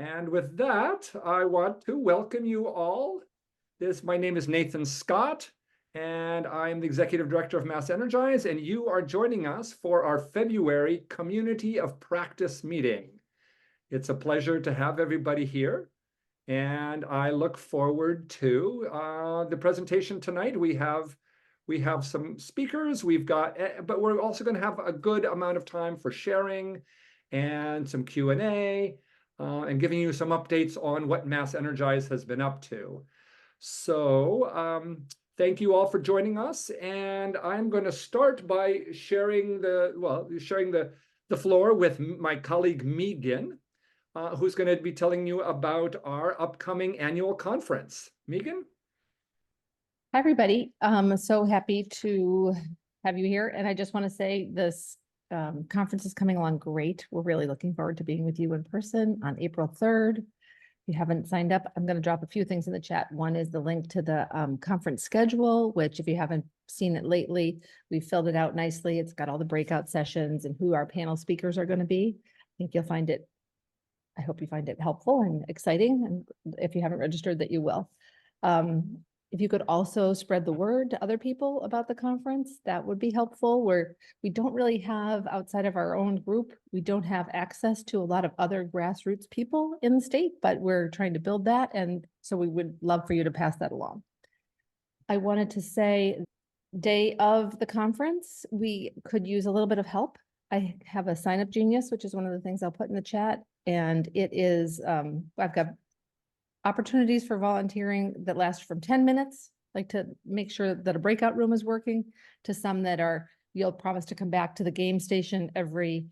And with that, I want to welcome you all. My name is Nathan Scott, and I'm the Executive Director of MassEnergize, and you are joining us for our February Community of Practice meeting. It's a pleasure to have everybody here, and I look forward to the presentation tonight. We have some speakers, but we're also going to have a good amount of time for sharing and some Q&A. And giving you some updates on what MassEnergize has been up to. So thank you all for joining us. And I'm going to start by sharing the floor with my colleague Megan, who's going to be telling you about our upcoming annual conference. Megan? Hi, everybody. So happy to have you here. And I just want to say this conference is coming along great. We're really looking forward to being with you in person on April 3rd. If you haven't signed up, I'm going to drop a few things in the chat. One is the link to the conference schedule, which if you haven't seen it lately, we filled it out nicely. It's got all the breakout sessions and who our panel speakers are going to be. I think you'll find it, I hope you find it helpful and exciting. And if you haven't registered, that you will. If you could also spread the word to other people about the conference, that would be helpful. We don't really have, outside of our own group, we don't have access to a lot of other grassroots people in the state, but we're trying to build that. And so we would love for you to pass that along. I wanted to say, day of the conference, we could use a little bit of help. I have a sign up genius, which is one of the things I'll put in the chat. And it is, I've got opportunities for volunteering that last from 10 minutes, like to make sure that a breakout room is working, to some that are, you'll promise to come back to the game station every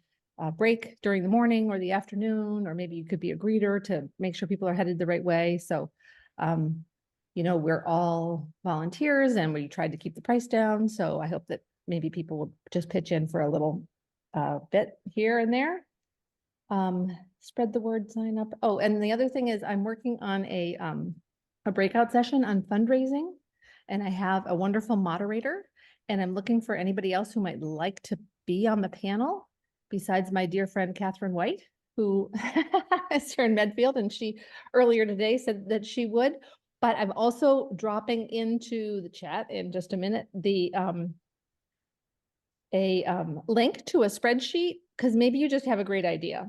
break during the morning or the afternoon, or maybe you could be a greeter to make sure people are headed the right way. So, we're all volunteers and we tried to keep the price down. So I hope that maybe people will just pitch in for a little bit here and there. Spread the word, sign up. Oh, and the other thing is I'm working on a breakout session on fundraising, and I have a wonderful moderator, and I'm looking for anybody else who might like to be on the panel besides my dear friend, Catherine White, who is here in Medfield, and she earlier today said that she would, but I'm also dropping into the chat in just a minute, a link to a spreadsheet, because maybe you just have a great idea.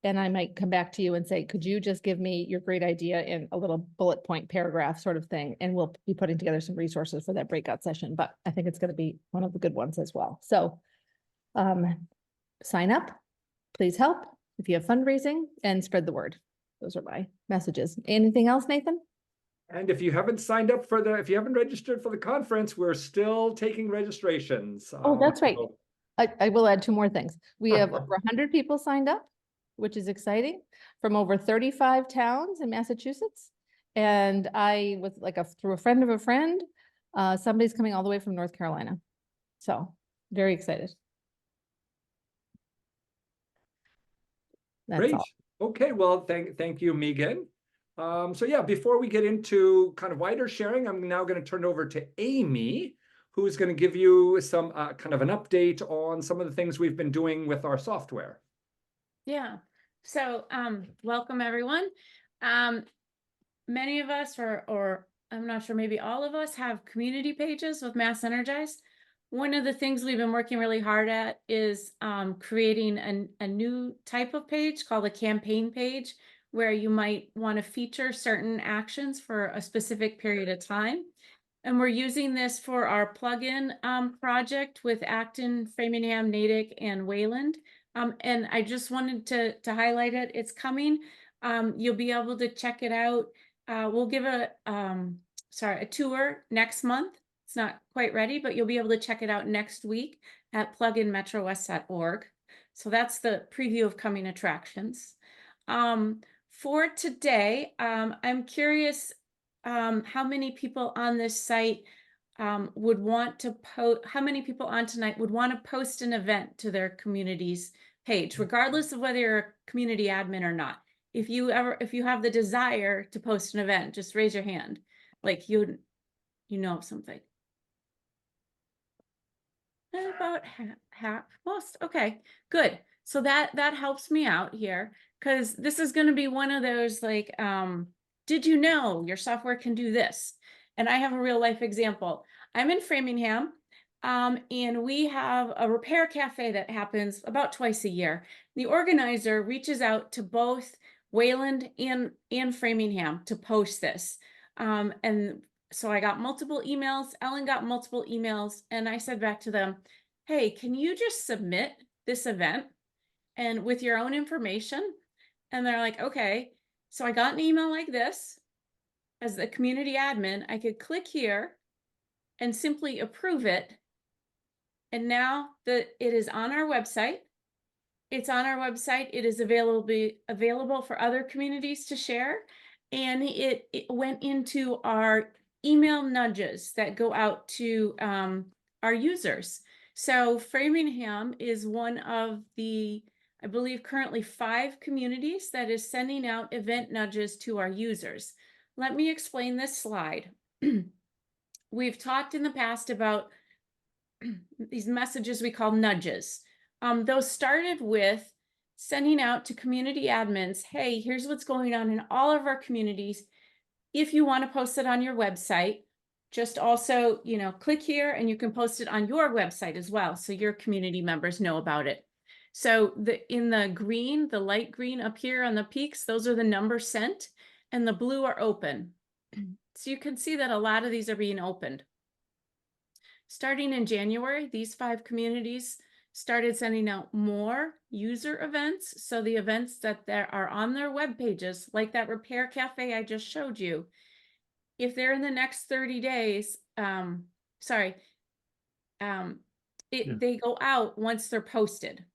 And I might come back to you and say, could you just give me your great idea in a little bullet point paragraph sort of thing? And we'll be putting together some resources for that breakout session, but I think it's going to be one of the good ones as well. So sign up, please help if you have fundraising, and spread the word. Those are my messages. Anything else, Nathan? And if you haven't signed up if you haven't registered for the conference, we're still taking registrations. Oh, that's right. I will add two more things. We have over 100 people signed up, which is exciting, from over 35 towns in Massachusetts. And I, with through a friend of a friend, somebody's coming all the way from North Carolina. So very excited. That's Great. all. Okay, well, thank you, Megan. So yeah, before we get into kind of wider sharing, I'm now going to turn it over to Amy, who's going to give you some kind of an update on some of the things we've been doing with our software. Yeah. So welcome everyone. Many of us, or I'm not sure, maybe all of us have community pages with MassEnergize. One of the things we've been working really hard at is creating a new type of page called a campaign page, where you might want to feature certain actions for a specific period of time. And we're using this for our plugin project with Acton, Framingham, Natick, and Wayland. And I just wanted to highlight it. It's coming. You'll be able to check it out. We'll give a tour next month. It's not quite ready, but you'll be able to check it out next week at pluginmetrowest.org. So that's the preview of coming attractions. For today, I'm curious how many people on this site would want to post, how many people on tonight would want to post an event to their community's page, regardless of whether you're a community admin or not. If you have the desire to post an event, just raise your hand, like you know something. About half, most. Okay, good. So that helps me out here, because this is going to be one of those like, did you know your software can do this? And I have a real life example. I'm in Framingham, and we have a repair cafe that happens about twice a year. The organizer reaches out to both Wayland and Framingham to post this. And so I got multiple emails, Ellen got multiple emails, and I said back to them, hey, can you just submit this event and with your own information? And they're like, okay. So I got an email like this. As the community admin, I could click here and simply approve it. And now that it is on our website, it's on our website. It is available for other communities to share. And it went into our email nudges that go out to our users. So Framingham is one of the, I believe, currently 5 communities that is sending out event nudges to our users. Let me explain this slide. We've talked in the past about these messages we call nudges. Those started with sending out to community admins, hey, here's what's going on in all of our communities. If you want to post it on your website, just also, click here and you can post it on your website as well, so your community members know about it. So in the green, the light green up here on the peaks, those are the numbers sent, and the blue are open. So you can see that a lot of these are being opened. Starting in January, these 5 communities started sending out more user events. So the events that are on their web pages, like that repair cafe I just showed you, if they're in the next 30 days, they go out once they're posted.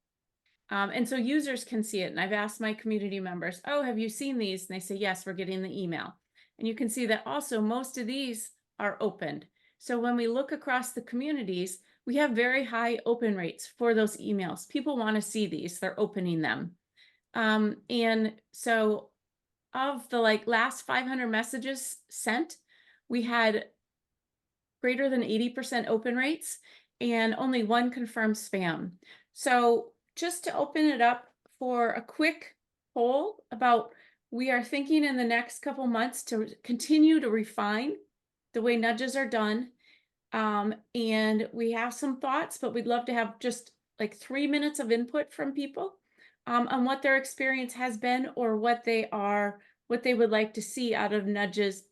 And so users can see it. And I've asked my community members, oh, have you seen these? And they say, yes, we're getting the email. And you can see that also most of these are opened. So when we look across the communities, we have very high open rates for those emails. People want to see these, they're opening them. And so of the last 500 messages sent, we had greater than 80% open rates and only 1 confirmed spam. So just to open it up for a quick poll about, we are thinking in the next couple months to continue to refine the way nudges are done. And we have some thoughts, but we'd love to have just 3 minutes of input from people on what their experience has been, or what they would like to see out of nudges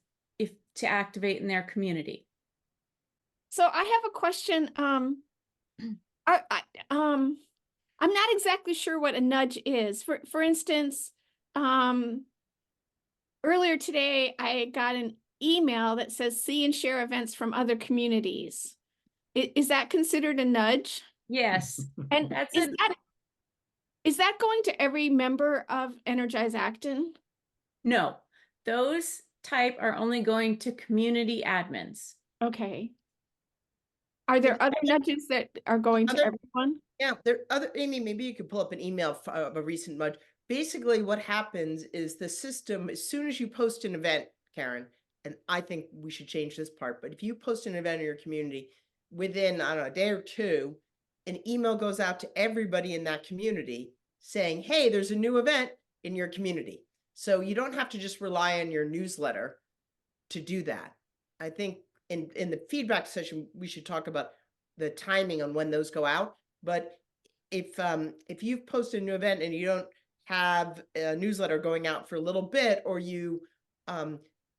to activate in their community. So I have a question. I'm not exactly sure what a nudge is. For instance, earlier today, I got an email that says see and share events from other communities. Is that considered a nudge? Yes. And That's is that going to every member of Energize Acton? No, those type are only going to community admins. Okay. Are there other nudges that are going to everyone? Yeah, there are other, Amy, maybe you could pull up an email of a recent nudge. Basically what happens is the system, as soon as you post an event, Karen, and I think we should change this part, but if you post an event in your community, within, I don't know, a day or 2, an email goes out to everybody in that community saying, hey, there's a new event in your community. So you don't have to just rely on your newsletter to do that. I think in the feedback session, we should talk about the timing on when those go out. But if you've posted a new event and you don't have a newsletter going out for a little bit, or you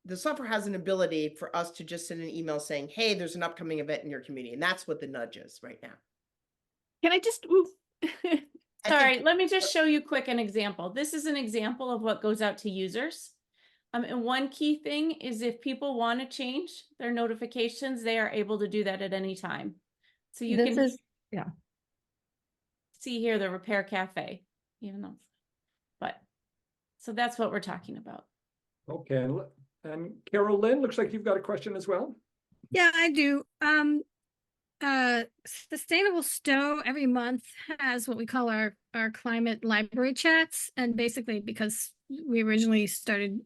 the software has an ability for us to just send an email saying, hey, there's an upcoming event in your community. And that's what the nudge is right now. Can I just Sorry, let me just show you quick an example. This is an example of what goes out to users. And one key thing is, if people want to change their notifications, they are able to do that at any time. So you can see here the repair cafe, even though, so that's what we're talking about. Okay, and Carol Lynn, looks like you've got a question as well. Yeah, I do. Sustainable Stowe every month has what we call our climate library chats, and basically because we originally started,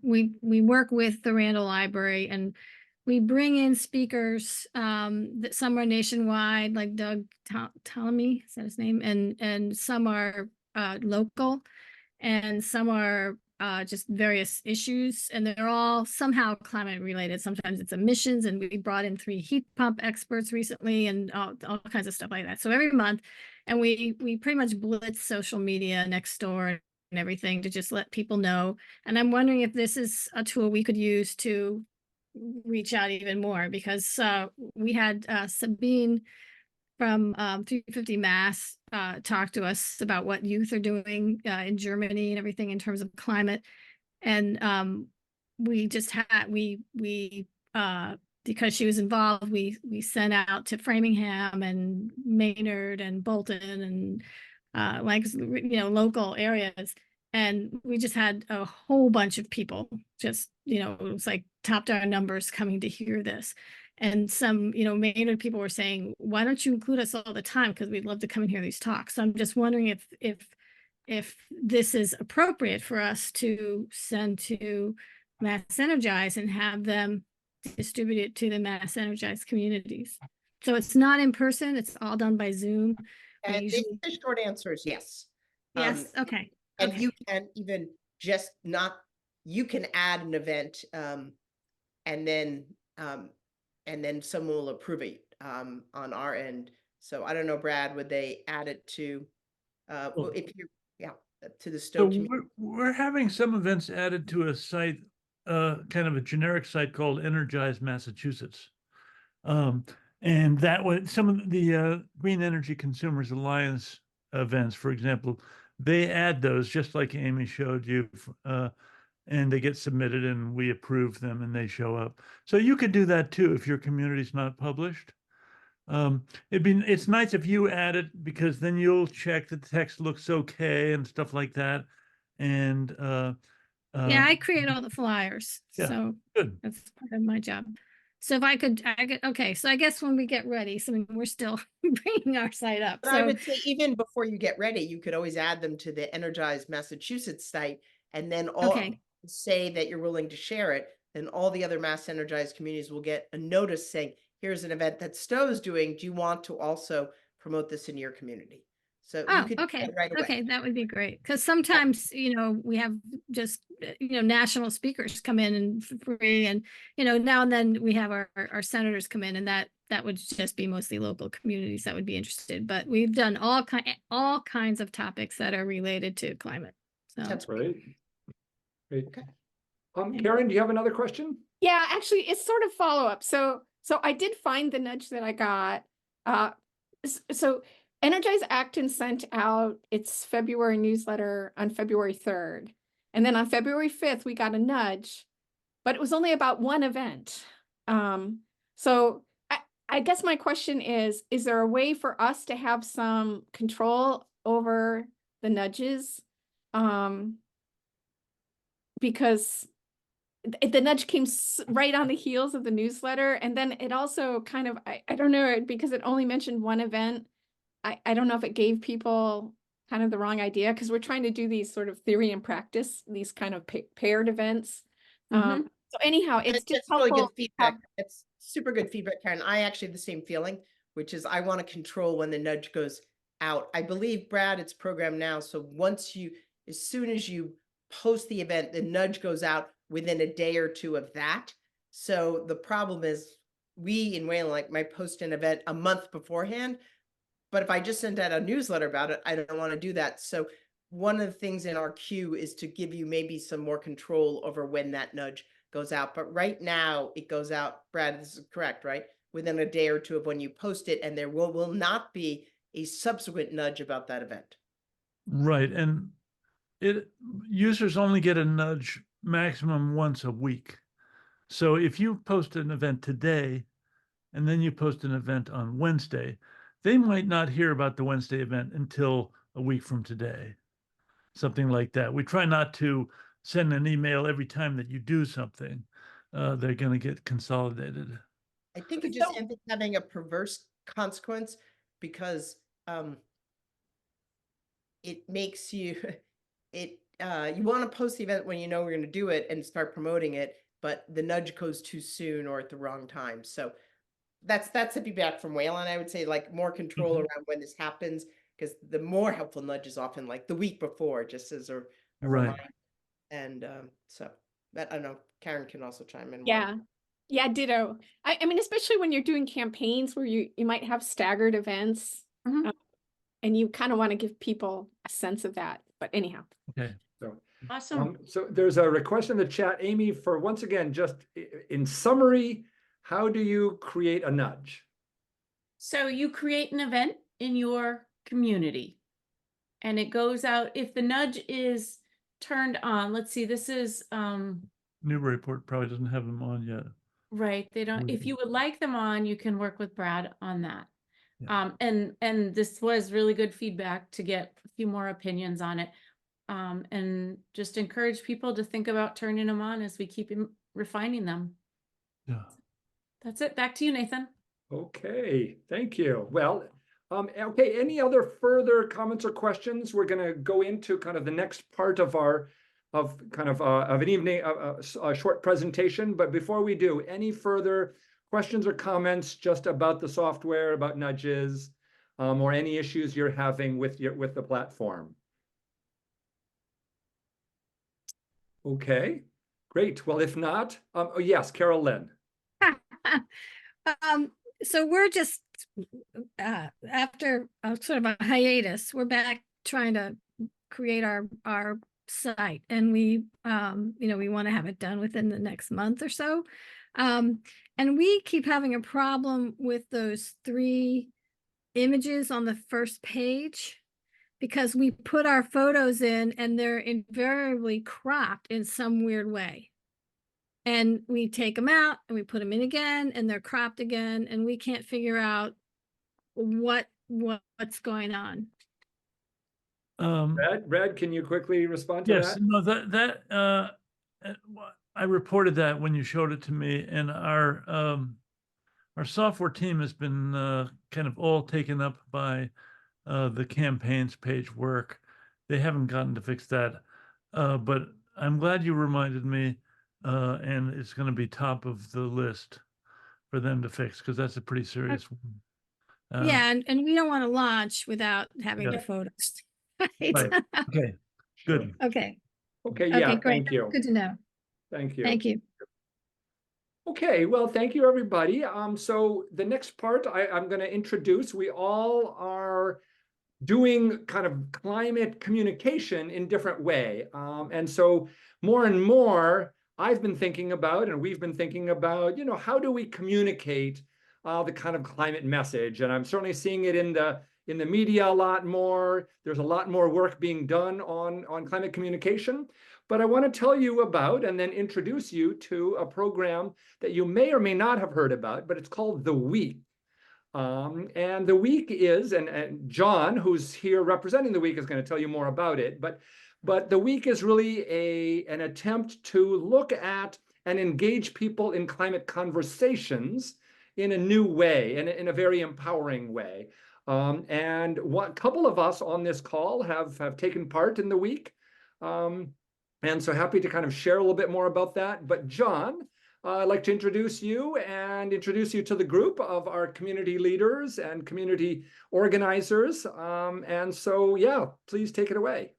we work with the Randall Library, and we bring in speakers that some are nationwide, like Doug Ptolemy, is that his name? And some are local, and some are just various issues, and they're all somehow climate related. Sometimes it's emissions, and we brought in 3 heat pump experts recently, and all kinds of stuff like that. So every month, and we pretty much blitz social media next door and everything to just let people know. And I'm wondering if this is a tool we could use to reach out even more, because we had Sabine from 350 Mass talk to us about what youth are doing in Germany and everything in terms of climate. And we just had because she was involved, we sent out to Framingham and Maynard and Bolton and local areas. And we just had a whole bunch of people just, it was like topped our numbers coming to hear this. And some, Maynard people were saying, why don't you include us all the time? Because we'd love to come and hear these talks. So I'm just wondering if this is appropriate for us to send to MassEnergize and have them distribute it to the MassEnergize communities. So it's not in person, it's all done by Zoom. And the short answer is yes. Yes, okay. And you can even just you can add an event and then someone will approve it on our end. So I don't know, Brad, would they add it to if you to the Stowe So we're having some events added to a site, kind of a generic site called Energize Massachusetts. And that would some of the Green Energy Consumers Alliance events, for example, they add those just like Amy showed you, and they get submitted and we approve them and they show up. So you could do that too if your community's not published. It's nice if you add it, because then you'll check that the text looks okay and stuff like that. And yeah, I create all the flyers, yeah, so good. that's part of my job. So if I could, okay. So I guess when we get ready, so we're still bringing our site up. But so I would say even before you get ready, you could always add them to the Energize Massachusetts site, and then say that you're willing to share it. Then all the other MassEnergize communities will get a notice saying, here's an event that Stowe's doing. Do you want to also promote this in your community? So you could do that right away. Okay, that would be great. Because sometimes, we have just, national speakers come in and free, and, now and then we have our senators come in, and that would just be mostly local communities that would be interested. But we've done all kinds of topics that are related to climate. So That's Great. Great. Okay. Karen, do you have another question? Yeah, actually, it's sort of follow-up. So I did find the nudge that I got. So Energize Acton sent out its February newsletter on February 3rd. And then on February 5th, we got a nudge, but it was only about one event. So I guess my question is there a way for us to have some control over the nudges? Because the nudge came right on the heels of the newsletter. And then it also kind of, I don't know, because it only mentioned one event. I don't know if it gave people kind of the wrong idea, because we're trying to do these sort of theory and practice, these kind of paired events. So anyhow, it's just really good helpful. feedback. It's super good feedback, Karen. I actually have the same feeling, which is I want to control when the nudge goes out. I believe, Brad, it's programmed now. So as soon as you post the event, the nudge goes out within a day or two of that. So the problem is we in Wayland might post an event a month beforehand, but if I just sent out a newsletter about it, I don't want to do that. So one of the things in our queue is to give you maybe some more control over when that nudge goes out. But right now it goes out, Brad, this is correct, right? Within a day or two of when you post it, and there will not be a subsequent nudge about that event. Right. And users only get a nudge maximum once a week. So if you post an event today and then you post an event on Wednesday, they might not hear about the Wednesday event until a week from today, something like that. We try not to send an email every time that you do something. They're going to get consolidated. I think it just ends up having a perverse consequence, because it makes you, you want to post the event when you know we're going to do it and start promoting it. but the nudge goes too soon or at the wrong time. So that's the feedback from Waylon. I would say like more control Mhm. around when this happens, because the more helpful nudge is often like the week before, just as a Right. reminder. And so that, I don't know, Karen can also chime in more. Yeah. Yeah, ditto. I mean, especially when you're doing campaigns where you might have staggered events, Mhm. and you kind of want to give people a sense of that. But anyhow. Okay. So, Awesome. so there's a request in the chat, Amy, for once again, just in summary, how do you create a nudge? So you create an event in your community and it goes out. If the nudge is turned on, let's see, this is Newburyport probably doesn't have them on yet. right. They don't, if Mhm. you would like them on, you can work with Brad on that. Yeah. And this was really good feedback to get a few more opinions on it. And just encourage people to think about turning them on as we keep refining them. Yeah. That's it. Back to you, Nathan. Okay, thank you. Well, okay, any other further comments or questions? We're going to go into kind of the next part of our of an evening, a short presentation. But before we do, any further questions or comments just about the software, about nudges, or any issues you're having with the platform? Okay, great. Well, if not, oh yes, Carol Lynn. So we're just after sort of a hiatus, we're back trying to create our site, and we we want to have it done within the next month or so. And we keep having a problem with those 3 images on the first page, because we put our photos in and they're invariably cropped in some weird way. And we take them out and we put them in again and they're cropped again, and we can't figure out what's going on. Brad, can you quickly respond to Yes, that? no, I reported that when you showed it to me, and our software team has been kind of all taken up by the campaigns page work. They haven't gotten to fix that, but I'm glad you reminded me, and it's going to be top of the list for them to fix, because that's a pretty serious one. Yeah, and we don't want to launch without having Yeah. the photos. Right. Okay, good. Okay. Okay, yeah, Okay, great. thank you. Good to know. Thank you. Thank you. Okay, well, thank you, everybody. So the next part I'm going to introduce, we all are doing kind of climate communication in different way. And so more and more, I've been thinking about, and we've been thinking about, how do we communicate the kind of climate message? And I'm certainly seeing it in the media a lot more. There's a lot more work being done on climate communication. But I want to tell you about and then introduce you to a program that you may or may not have heard about, but it's called The Week. And the week is, and John, who's here representing the week, is going to tell you more about it. But the week is really an attempt to look at and engage people in climate conversations in a new way, in a very empowering way. And a couple of us on this call have taken part in the week. And so happy to kind of share a little bit more about that. But John, I'd like to introduce you to the group of our community leaders and community organizers. And so, yeah, please take it away.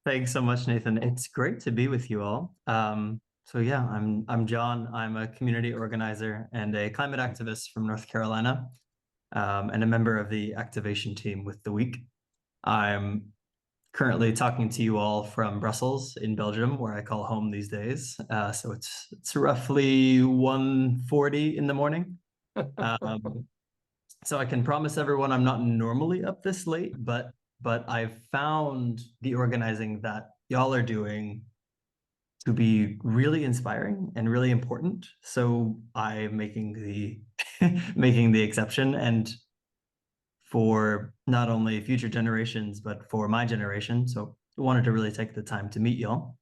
Thanks so much, Nathan. It's great to be with you all. So yeah, I'm John. I'm a community organizer and a climate activist from North Carolina, and a member of the activation team with The Week. I'm currently talking to you all from Brussels in Belgium, where I call home these days. So it's roughly 1:40 in the morning. So I can promise everyone I'm not normally up this late, but I've found the organizing that y'all are doing to be really inspiring and really important. So I'm making the making the exception, and for not only future generations, but for my generation. So I wanted to really take the time to meet y'all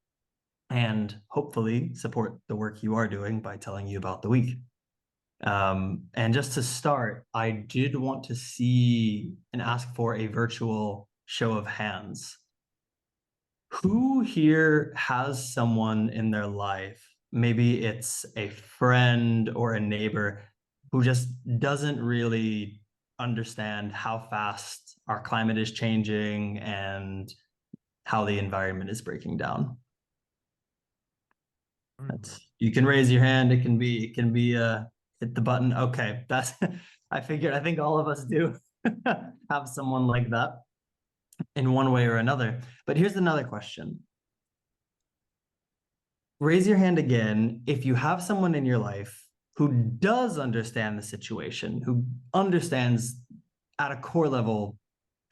and hopefully support the work you are doing by telling you about the week. And just to start, I did want to see and ask for a virtual show of hands. Who here has someone in their life, maybe it's a friend or a neighbor, who just doesn't really understand how fast our climate is changing and how the environment is breaking down? You can raise your hand. It can be hit the button. Okay, that's I think all of us do have someone like that in one way or another. But here's another question. Raise your hand again if you have someone in your life who does understand the situation, who understands at a core level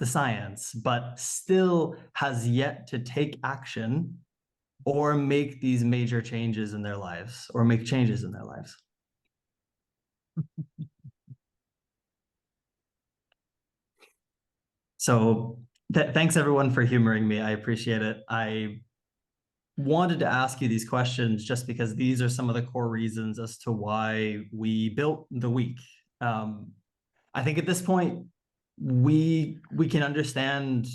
the science, but still has yet to take action or make these major changes in their lives, or make changes in their lives. So thanks everyone for humoring me. I appreciate it. I wanted to ask you these questions just because these are some of the core reasons as to why we built the week. I think at this point, we can understand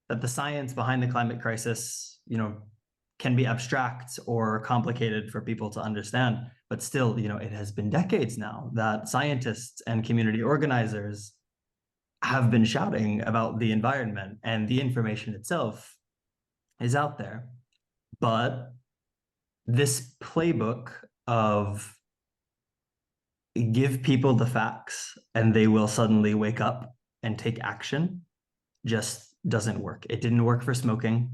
that the science behind the climate crisis, can be abstract or complicated for people to understand, but still, it has been decades now that scientists and community organizers have been shouting about the environment, and the information itself is out there. But this playbook of give people the facts and they will suddenly wake up and take action just doesn't work. It didn't work for smoking.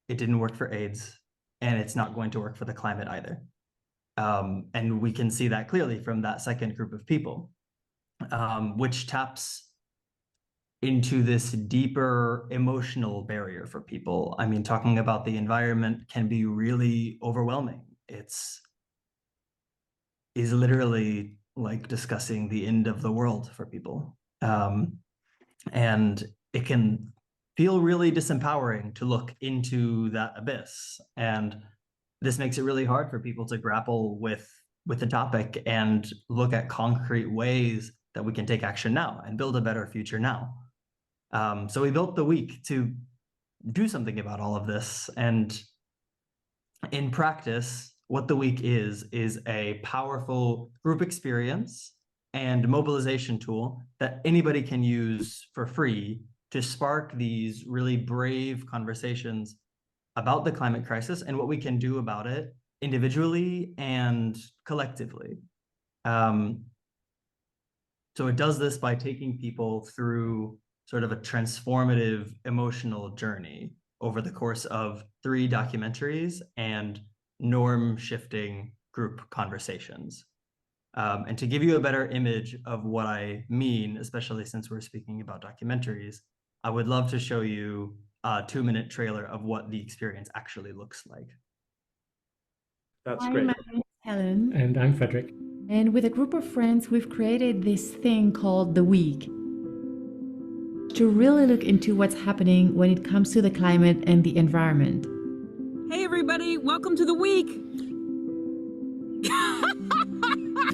It didn't work for AIDS, and it's not going to work for the climate either. And we can see that clearly from that second group of people, which taps into this deeper emotional barrier for people. I mean, talking about the environment can be really overwhelming. Is literally like discussing the end of the world for people. And it can feel really disempowering to look into that abyss. And this makes it really hard for people to grapple with the topic and look at concrete ways that we can take action now and build a better future now. So we built the week to do something about all of this. And in practice, what the week is a powerful group experience and mobilization tool that anybody can use for free to spark these really brave conversations about the climate crisis and what we can do about it individually and collectively. So it does this by taking people through sort of a transformative emotional journey over the course of 3 documentaries and norm-shifting group conversations. And to give you a better image of what I mean, especially since we're speaking about documentaries, I would love to show you a 2-minute trailer of what the experience actually looks like. That's Hi, great. my name is Helen. And I'm Frederick. And with a group of friends, we've created this thing called The Week to really look into what's happening when it comes to the climate and the environment. Hey everybody, welcome to The Week.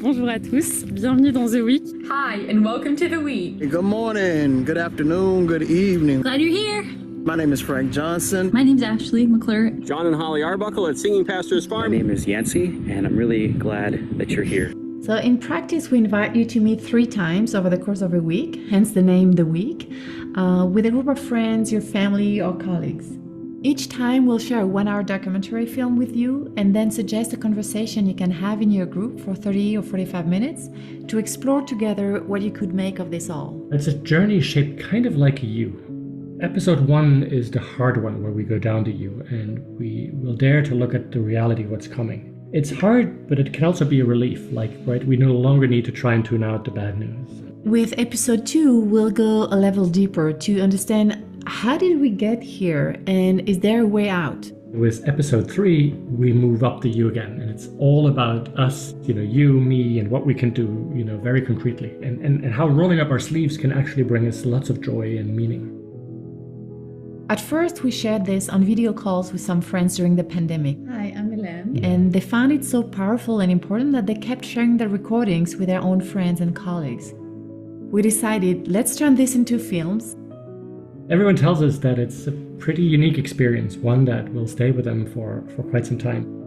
Bonjour à tous, bienvenue dans The Week. Hi, and welcome to The Week. Good morning, good afternoon, good evening. Glad you're here. My name is Frank Johnson. My name's Ashley McClure. John and Holly Arbuckle at Singing Pastures Farm. My name is Yancey, and I'm really glad that you're here. So in practice, we invite you to meet 3 times over the course of a week, hence the name The Week, with a group of friends, your family, or colleagues. Each time we'll share a 1-hour documentary film with you and then suggest a conversation you can have in your group for 30 or 45 minutes to explore together what you could make of this all. It's a journey shaped kind of like you. Episode 1 is the hard one where we go down to you and we will dare to look at the reality of what's coming. It's hard, but it can also be a relief, right? We no longer need to try and tune out the bad news. With episode 2, we'll go a level deeper to understand how did we get here and is there a way out? With episode 3, we move up the you again, and it's all about us, you, me, and what we can do, very concretely, and how rolling up our sleeves can actually bring us lots of joy and meaning. At first, we shared this on video calls with some friends during the pandemic. Hi, I'm Elaine. And they found it so powerful and important that they kept sharing the recordings with their own friends and colleagues. We decided, let's turn this into films Everyone tells us that it's a pretty unique experience, one that will stay with them for quite some time.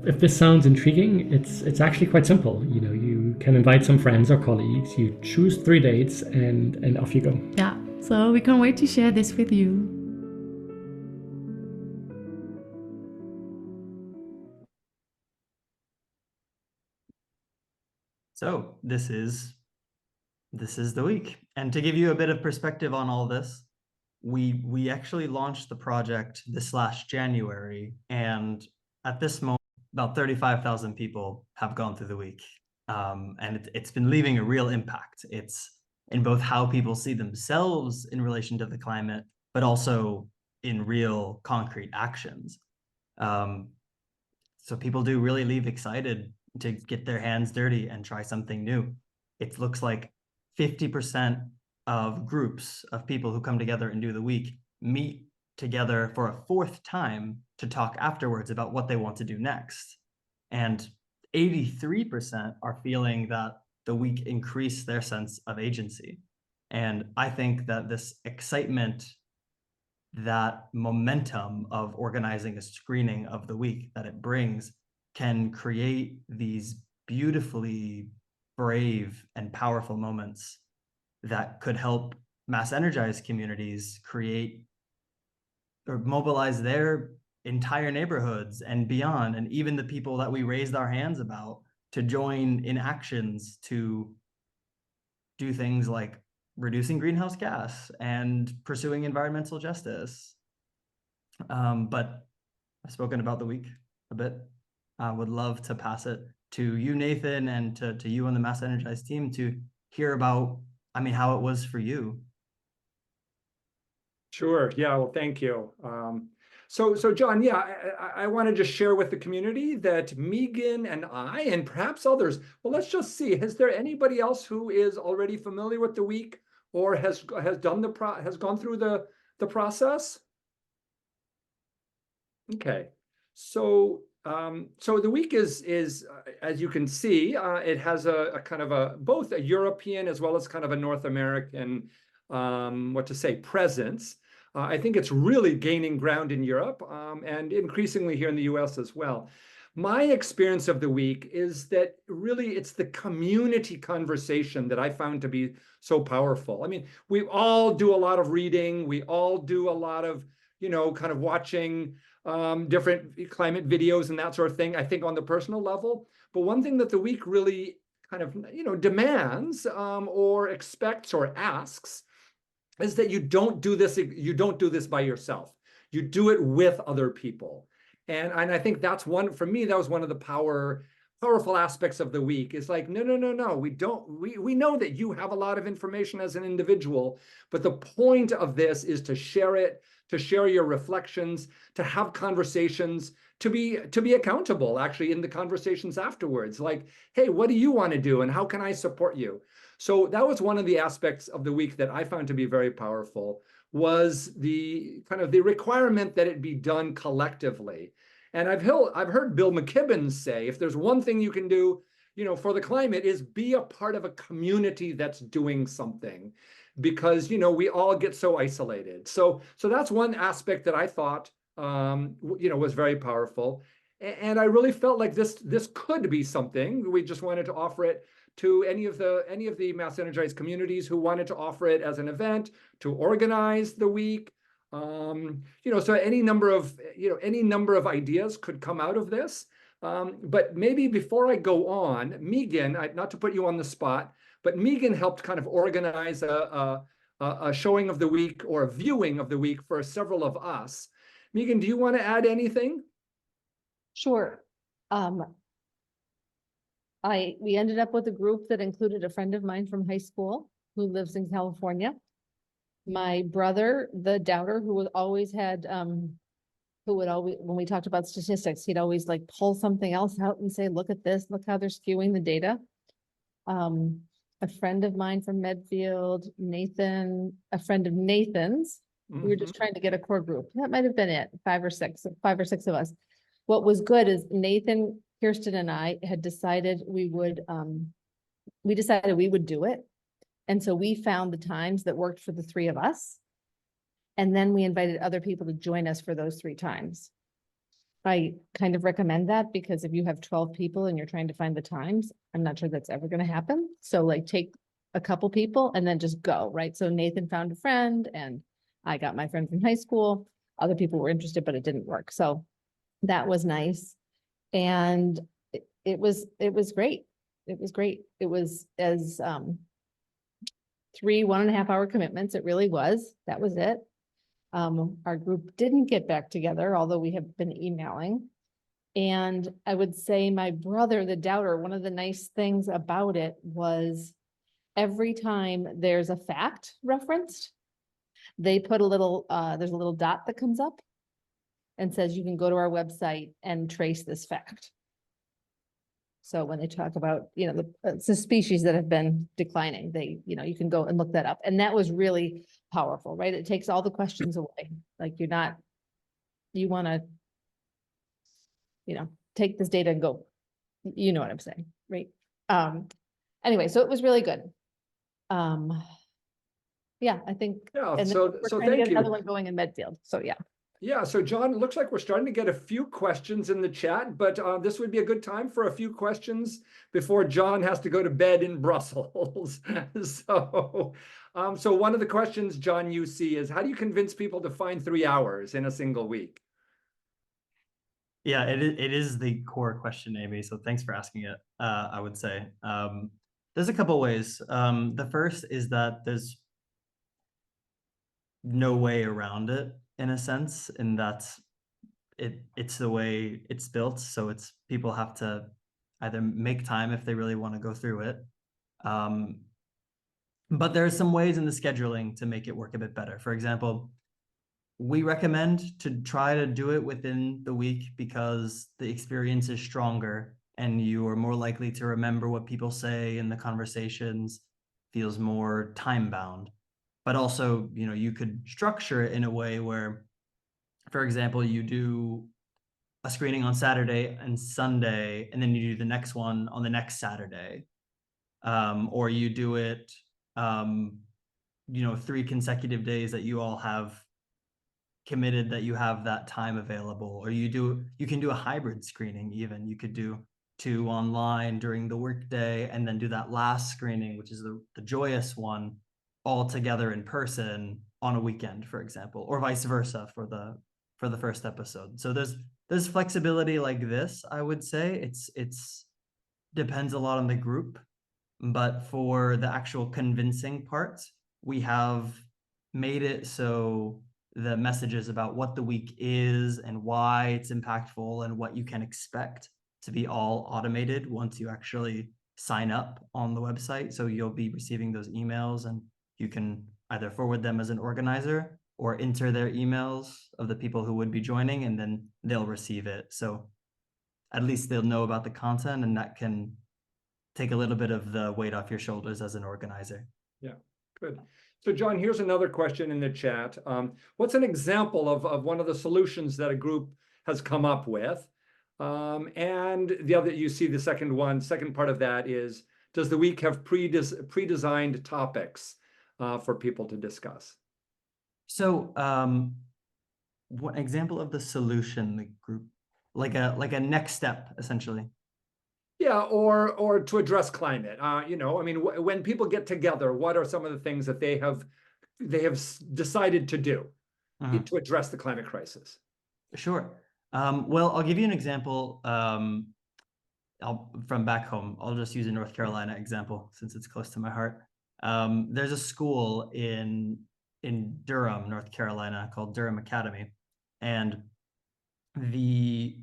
If this sounds intriguing, it's actually quite simple. You know, you can invite some friends or colleagues, you choose 3 dates, and off you go. Yeah, so we can't wait to share this with you. So this is the week. And to give you a bit of perspective on all this, we actually launched the project this last January, and at this moment, about 35,000 people have gone through the week. And it's been leaving a real impact. It's in both how people see themselves in relation to the climate, but also in real concrete actions. So people do really leave excited to get their hands dirty and try something new. It looks like 50% of groups of people who come together and do the week meet together for a 4th time to talk afterwards about what they want to do next. And 83% are feeling that the week increased their sense of agency. And I think that this excitement, that momentum of organizing a screening of the week that it brings, can create these beautifully brave and powerful moments that could help MassEnergize communities create or mobilize their entire neighborhoods and beyond, and even the people that we raised our hands about, to join in actions to do things like reducing greenhouse gas and pursuing environmental justice. But I've spoken about the week a bit. I would love to pass it to you, Nathan, and to you on the MassEnergize team to hear about, how it was for you. Sure. Yeah. Well, thank you. So John, yeah, I want to just share with the community that Megan and I, and perhaps others, well, let's just see, is there anybody else who is already familiar with the week or has gone through the process? Okay. So the week is as you can see, it has a kind of both a European as well as kind of a North American presence. I think it's really gaining ground in Europe and increasingly here in the US as well. My experience of the week is that really it's the community conversation that I found to be so powerful. I mean, we all do a lot of reading, we all do a lot of, kind of watching different climate videos and that sort of thing, I think on the personal level. But one thing that the week really kind of, demands or expects or asks is that you don't do this by yourself. You do it with other people. And I think that's one, for me, that was one of the powerful aspects of the week. Is like, no, we know that you have a lot of information as an individual, but the point of this is to share it, to share your reflections, to have conversations, to be accountable actually in the conversations afterwards. Like, hey, what do you want to do and how can I support you? So that was one of the aspects of the week that I found to be very powerful, was the kind of the requirement that it be done collectively. And I've heard Bill McKibben say, if there's one thing you can do, for the climate, is be a part of a community that's doing something, because, we all get so isolated. So that's one aspect that I thought, was very powerful. And I really felt like this could be something. We just wanted to offer it to any of the MassEnergize communities who wanted to offer it as an event, to organize the week. So any number of ideas could come out of this. But maybe before I go on, Megan, not to put you on the spot, but Megan helped kind of organize a showing of the week or a viewing of the week for several of us. Megan, do you want to add anything? Sure. We ended up with a group that included a friend of mine from high school who lives in California. My brother, the doubter, who would always, when we talked about statistics, he'd always like pull something else out and say, look at this, look how they're skewing the data. A friend of mine from Medfield, Nathan, a friend of Nathan's. We were just trying to get a core group. That might have been it, 5 or 6 of us. What was good is Nathan, Kirsten, and I had decided we would do it. And so we found the times that worked for the 3 of us. And then we invited other people to join us for those 3 times. I kind of recommend that because if you have 12 people and you're trying to find the times, I'm not sure that's ever going to happen. So like take a couple people and then just go, right? So Nathan found a friend and I got my friend from high school. Other people were interested, but it didn't work. So that was nice. And it was great. It was great. It was as 3 1.5-hour commitments. It really was. That was it. Our group didn't get back together, although we have been emailing. And I would say my brother, the doubter, one of the nice things about it was every time there's a fact referenced, they put a little, there's a little dot that comes up and says you can go to our website and trace this fact. So when they talk about, it's a species that have been declining, you can go and look that up. And that was really powerful, right? It takes all the questions away. Like you want to, take this data and go, you know what I'm saying, right? Anyway, so it was really good. Yeah, I think. Yeah, and so we're trying to thank get you. another one going in Medfield. So yeah. Yeah, so John, it looks like we're starting to get a few questions in the chat, but this would be a good time for a few questions before John has to go to bed in Brussels. So one of the questions, John, you see is how do you convince people to find 3 hours in a single week? Yeah, it is the core question, Amy. So thanks for asking it. I would say there's a couple ways. The first is that there's no way around it in a sense, and that's it's the way it's built. So it's people have to either make time if they really want to go through it. But there are some ways in the scheduling to make it work a bit better. For example, we recommend to try to do it within the week because the experience is stronger and you are more likely to remember what people say in the conversations, feels more time bound. But also, you could structure it in a way where, for example, you do a screening on Saturday and Sunday, and then you do the next one on the next Saturday. Or you do it, 3 consecutive days that you all have committed that you have that time available. Or you can do a hybrid screening even. You could do 2 online during the workday and then do that last screening, which is the joyous one, all together in person on a weekend, for example, or vice versa for the first episode. So there's flexibility like this. I would say it's depends a lot on the group, but for the actual convincing part, we have made it so the messages about what the week is and why it's impactful and what you can expect to be all automated once you actually sign up on the website. So you'll be receiving those emails and you can either forward them as an organizer or enter their emails of the people who would be joining, and then they'll receive it. So at least they'll know about the content, and that can take a little bit of the weight off your shoulders as an organizer. Yeah, good. So John, here's another question in the chat. What's an example of one of the solutions that a group has come up with? And the other, you see the second part of that is, does the week have pre-designed topics for people to discuss? So what example of the solution, the group, like a next step, essentially? Yeah, or to address climate. When people get together, what are some of the things that they have decided to do to address the climate crisis? Sure. Well, I'll give you an example from back home. I'll just use a North Carolina example since it's close to my heart. There's a school in Durham, North Carolina, called Durham Academy, and the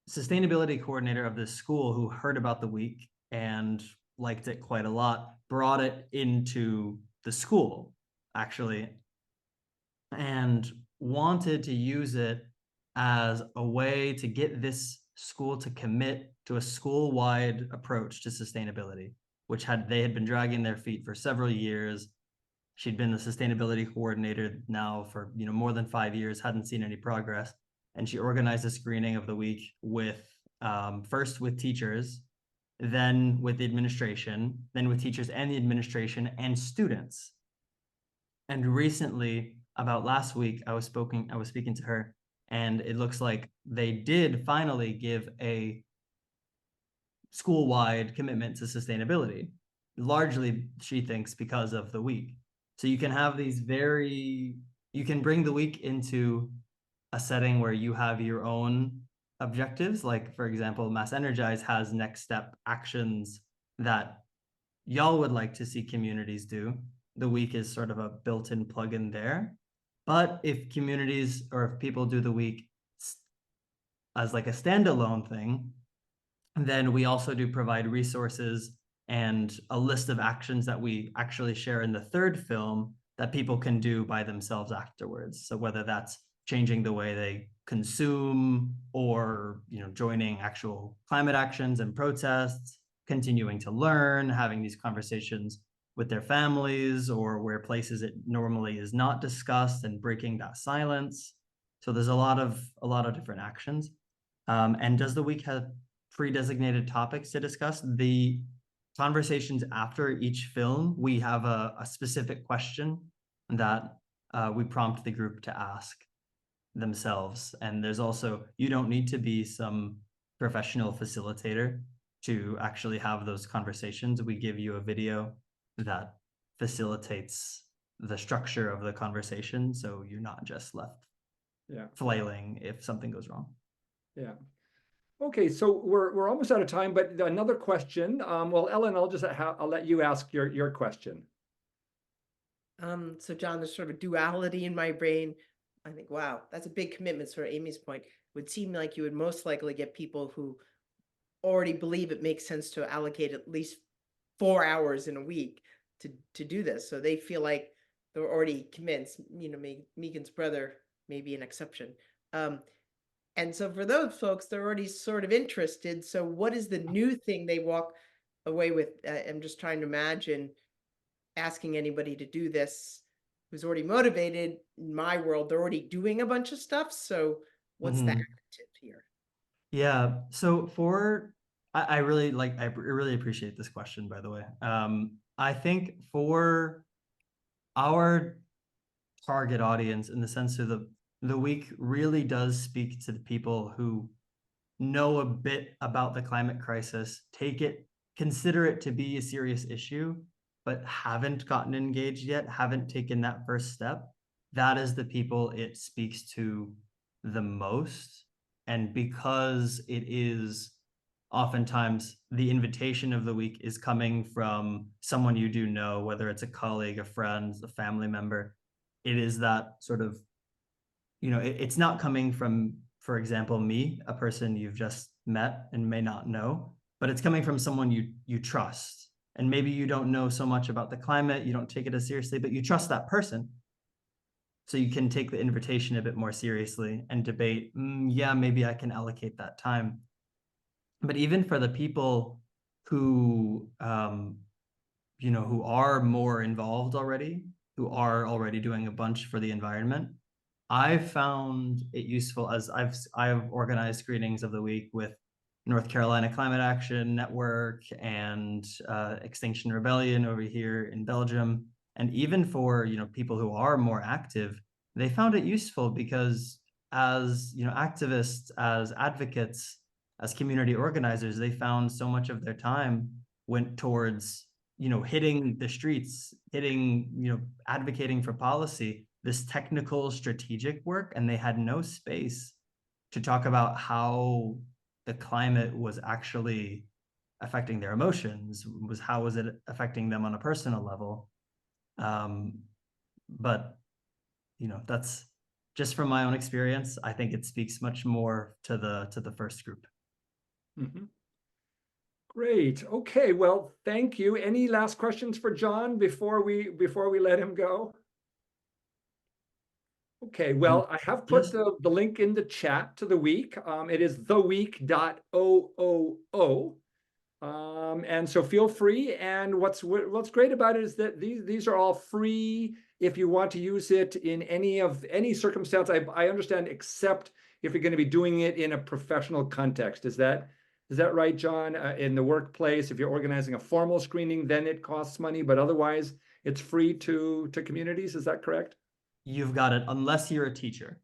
sustainability coordinator of this school, who heard about the week and liked it quite a lot, brought it into the school actually and wanted to use it as a way to get this school to commit to a school-wide approach to sustainability, which they had been dragging their feet for several years. She'd been the sustainability coordinator now for more than 5 years, hadn't seen any progress. And she organized a screening of the week with first with teachers, then with the administration, then with teachers and the administration and students. And recently, about last week, I was speaking to her, and it looks like they did finally give a school-wide commitment to sustainability, largely, she thinks, because of the week. So you can have these you can bring the week into a setting where you have your own objectives. Like, for example, MassEnergize has next step actions that y'all would like to see communities do. The week is sort of a built-in plugin there. But if communities or if people do the week as like a standalone thing, then we also do provide resources and a list of actions that we actually share in the third film that people can do by themselves afterwards. So whether that's changing the way they consume or, joining actual climate actions and protests, continuing to learn, having these conversations with their families or where places it normally is not discussed and breaking that silence. So there's a lot of different actions. And does the week have pre-designated topics to discuss? The conversations after each film, we have a specific question that we prompt the group to ask themselves. And there's also, you don't need to be some professional facilitator to actually have those conversations. We give you a video that facilitates the structure of the conversation, so you're not just left flailing if something goes wrong. Yeah. Okay, so we're almost out of time, but another question. Well, Ellen, I'll let you ask your question. So John, there's sort of a duality in my brain. I think, wow, that's a big commitment. Sort of Amy's point, it would seem like you would most likely get people who already believe it makes sense to allocate at least 4 hours in a week to do this. So they feel like they're already convinced. Megan's brother may be an exception. And so for those folks, they're already sort of interested. So what is the new thing they walk away with? I'm just trying to imagine asking anybody to do this who's already motivated. In my world, they're already doing a bunch of stuff. So what's the additive here? Yeah. So I really appreciate this question, by the way. I think for our target audience, in the sense of the week really does speak to the people who know a bit about the climate crisis, consider it to be a serious issue, but haven't gotten engaged yet, haven't taken that first step. That is the people it speaks to the most. And because it is oftentimes the invitation of the week is coming from someone you do know, whether it's a colleague, a friend, a family member, it is that sort of, it's not coming from, for example, me, a person you've just met and may not know, but it's coming from someone you trust. And maybe you don't know so much about the climate, you don't take it as seriously, but you trust that person. So you can take the invitation a bit more seriously and debate, yeah, maybe I can allocate that time. But even for the people who, who are more involved already, who are already doing a bunch for the environment, I've found it useful as I've organized screenings of the week with North Carolina Climate Action Network and Extinction Rebellion over here in Belgium. And even for people who are more active, they found it useful because as activists, as advocates, as community organizers, they found so much of their time went towards hitting the streets, advocating for policy, this technical strategic work, and they had no space to talk about how the climate was actually affecting their emotions, how was it affecting them on a personal level. But that's just from my own experience. I think it speaks much more to the first group. Mm-hmm. Great. Okay. Well, thank you. Any last questions for John before we let him go? Okay. Well, I have put the link in the chat to the week. It is theweek.ooo. And so feel free. And what's great about it is that these are all free if you want to use it in any circumstance. I understand, except if you're going to be doing it in a professional context. Is that right, John? In the workplace, if you're organizing a formal screening, then it costs money, but otherwise it's free to communities. Is that correct? You've got it, unless you're a teacher.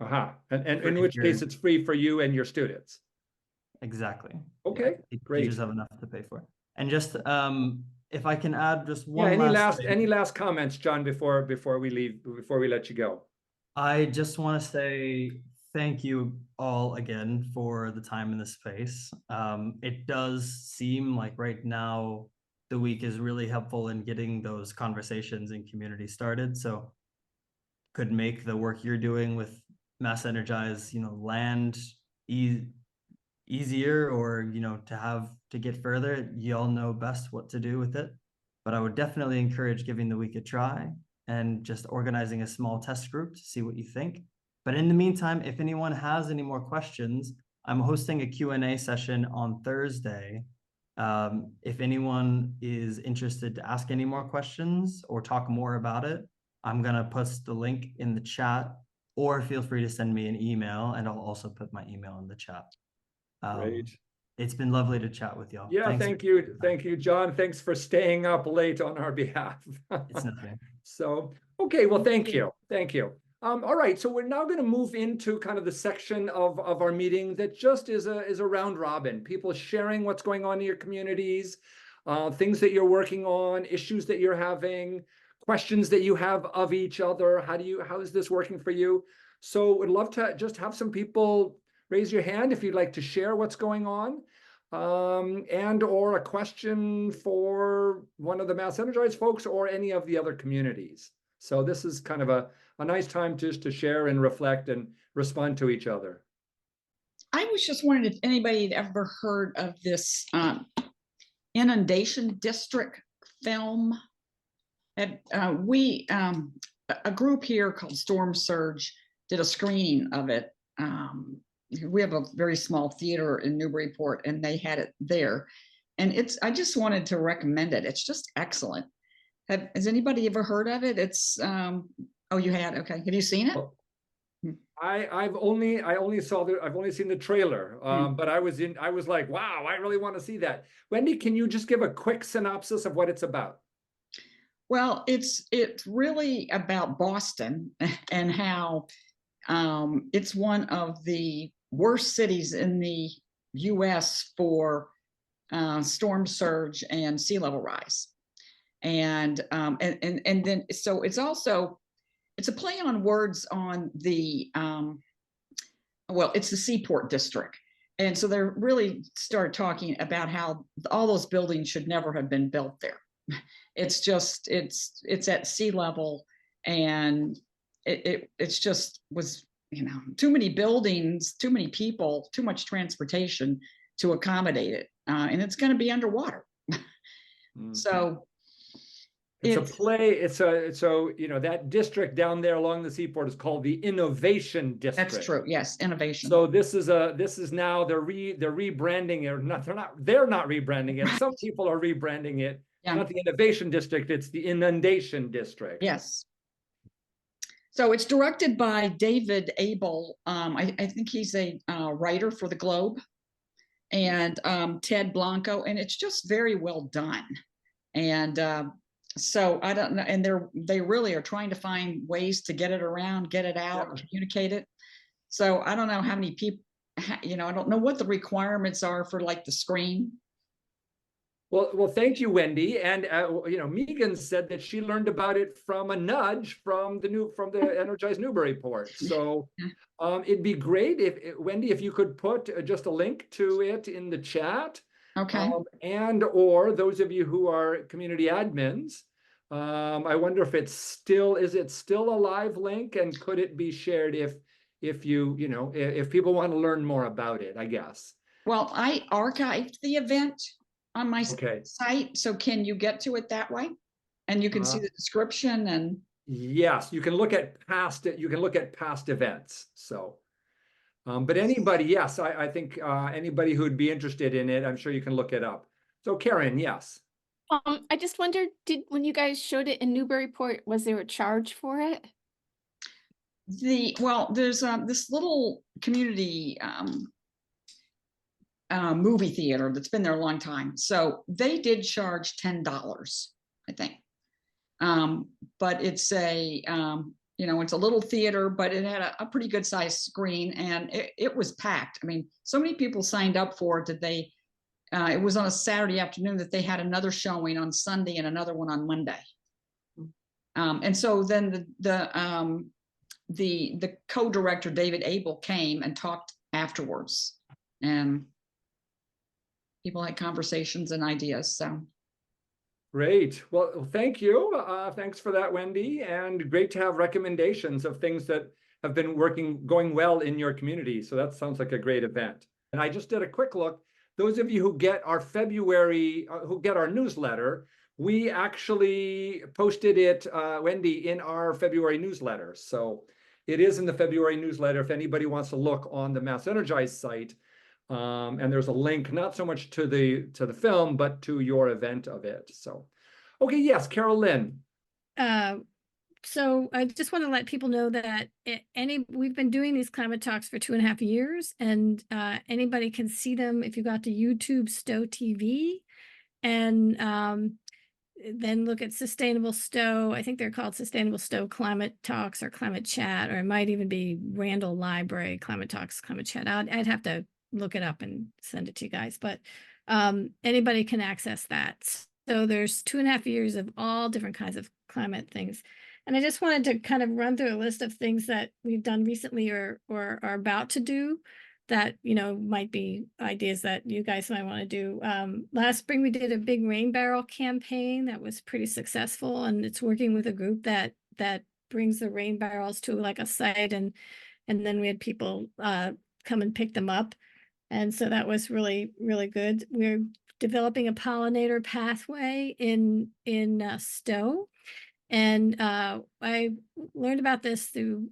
And For in if which you're- case it's free for you and your students. Exactly. Okay, great. Teachers have enough to pay for. And just if I can add just Yeah, one last thing. any last comments, John, before we let you go? I just want to say thank you all again for the time in this space. It does seem like right now the week is really helpful in getting those conversations in community started. So could make the work you're doing with MassEnergize, land easier, or to get further. Y'all know best what to do with it. But I would definitely encourage giving the week a try and just organizing a small test group to see what you think. But in the meantime, if anyone has any more questions, I'm hosting a Q&A session on Thursday. If anyone is interested to ask any more questions or talk more about it, I'm gonna post the link in the chat, or feel free to send me an email, and I'll also put my email in the chat. Great. It's been lovely to chat with y'all. Yeah, Thanks. thank you, John. Thanks for staying up late on our behalf. It's nothing. So, okay, well, thank you. All right, so we're now going to move into kind of the section of our meeting that just is a round robin. People sharing what's going on in your communities, things that you're working on, issues that you're having, questions that you have of each other. How is this working for you? So would love to just have some people raise your hand if you'd like to share what's going on, and or a question for one of the MassEnergize folks or any of the other communities. So this is kind of a nice time just to share and reflect and respond to each other. I was just wondering if anybody had ever heard of this inundation district film. And a group here called Storm Surge did a screening of it. We have a very small theater in Newburyport, and they had it there. And I just wanted to recommend it. It's just excellent. Has anybody ever heard of it? It's oh, you had, okay. Have you seen it? I've only seen the trailer, but I was like, wow, I really want to see that. Wendy, can you just give a quick synopsis of what it's about? Well, it's really about Boston and how it's one of the worst cities in the U.S. for storm surge and sea level rise. And then so it's a play on words on the it's the Seaport District. And so they're really started talking about how all those buildings should never have been built there. It's just it's at sea level, and it's just was, too many buildings, too many people, too much transportation to accommodate it, and it's going to be underwater. So it's a play. So that district down there along the seaport is called the Innovation District. That's true. Yes, innovation. So this is now they're rebranding it. They're not rebranding it. Some people are rebranding it. Yeah. Not the Innovation District. It's the Inundation District. Yes. So it's directed by David Abel. I think he's a writer for the Globe, and Ted Blanco, and it's just very well done. And so I don't know, and they really are trying to find ways to get it around, get it out, communicate it. So I don't know how many people, I don't know what the requirements are for like the screen. Well, thank you, Wendy. And Megan said that she learned about it from a nudge from the Energize Newburyport. So it'd be great if Wendy, if you could put just a link to it in the chat. Okay. And or those of you who are community admins, I wonder if is it still a live link, and could it be shared if if people want to learn more about it, I guess. Well, I archived the event on my site, so can you get to it that way? And you can see the description and. Yes, you can look at past events. So. But anybody, yes, I think anybody who'd be interested in it, I'm sure you can look it up. So Karen, yes. I just wondered, when you guys showed it in Newburyport, was there a charge for it? There's this little community movie theater that's been there a long time. So they did charge $10, I think. But it's a, it's a little theater, but it had a pretty good sized screen, and it was packed. I mean, so many people signed up for it that it was on a Saturday afternoon that they had another showing on Sunday and another one on Monday. And so then the co-director, David Abel, came and talked afterwards, and people had conversations and ideas. So great. Well, thank you. Thanks for that, Wendy. And great to have recommendations of things that have been going well in your community. So that sounds like a great event. And I just did a quick look. Those of you who get our who get our newsletter, we actually posted it, Wendy, in our February newsletter. So it is in the February newsletter if anybody wants to look on the MassEnergize site. And there's a link, not so much to the film, but to your event of it. So, okay, yes, Carol Lynn. So I just want to let people know that we've been doing these climate talks for 2.5 years, and anybody can see them if you got to YouTube Stowe TV, and then look at Sustainable Stowe. I think they're called Sustainable Stowe Climate Talks or Climate Chat, or it might even be Randall Library Climate Talks, Climate Chat. I'd have to look it up and send it to you guys, but anybody can access that. So there's 2.5 years of all different kinds of climate things. And I just wanted to kind of run through a list of things that we've done recently or are about to do that, might be ideas that you guys might want to do. Last spring, we did a big rain barrel campaign that was pretty successful, and it's working with a group that brings the rain barrels to like a site, and then we had people come and pick them up. And so that was really, really good. We're developing a pollinator pathway in Stowe. And I learned about this through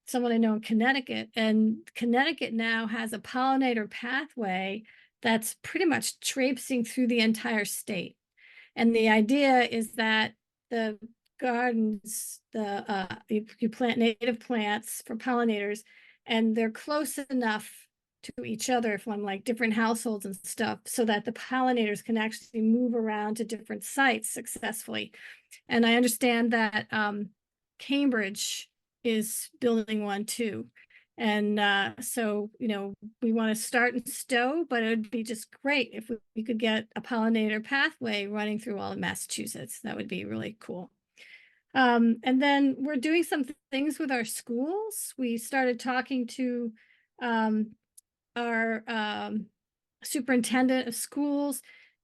someone I know in Connecticut. And Connecticut now has a pollinator pathway that's pretty much traipsing through the entire state. And the idea is that the gardens, you plant native plants for pollinators, and they're close enough to each other from like different households and stuff, so that the pollinators can actually move around to different sites successfully. And I understand that Cambridge is building one too. And so, we want to start in Stowe, but it would be just great if we could get a pollinator pathway running through all of Massachusetts. That would be really cool. And then we're doing some things with our schools. We started talking to our superintendent of schools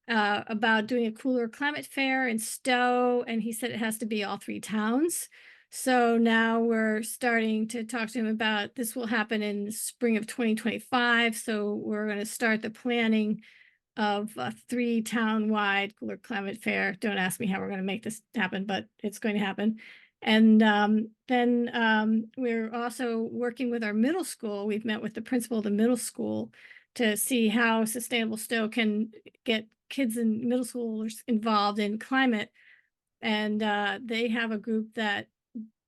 about doing a cooler climate fair in Stowe, and he said it has to be all 3 towns. So now we're starting to talk to him about this. Will happen in the spring of 2025. So we're going to start the planning of a 3 town-wide cooler climate fair. Don't ask me how we're going to make this happen, but it's going to happen. And then we're also working with our middle school. We've met with the principal of the middle school to see how Sustainable Stowe can get kids in middle schoolers involved in climate. And they have a group that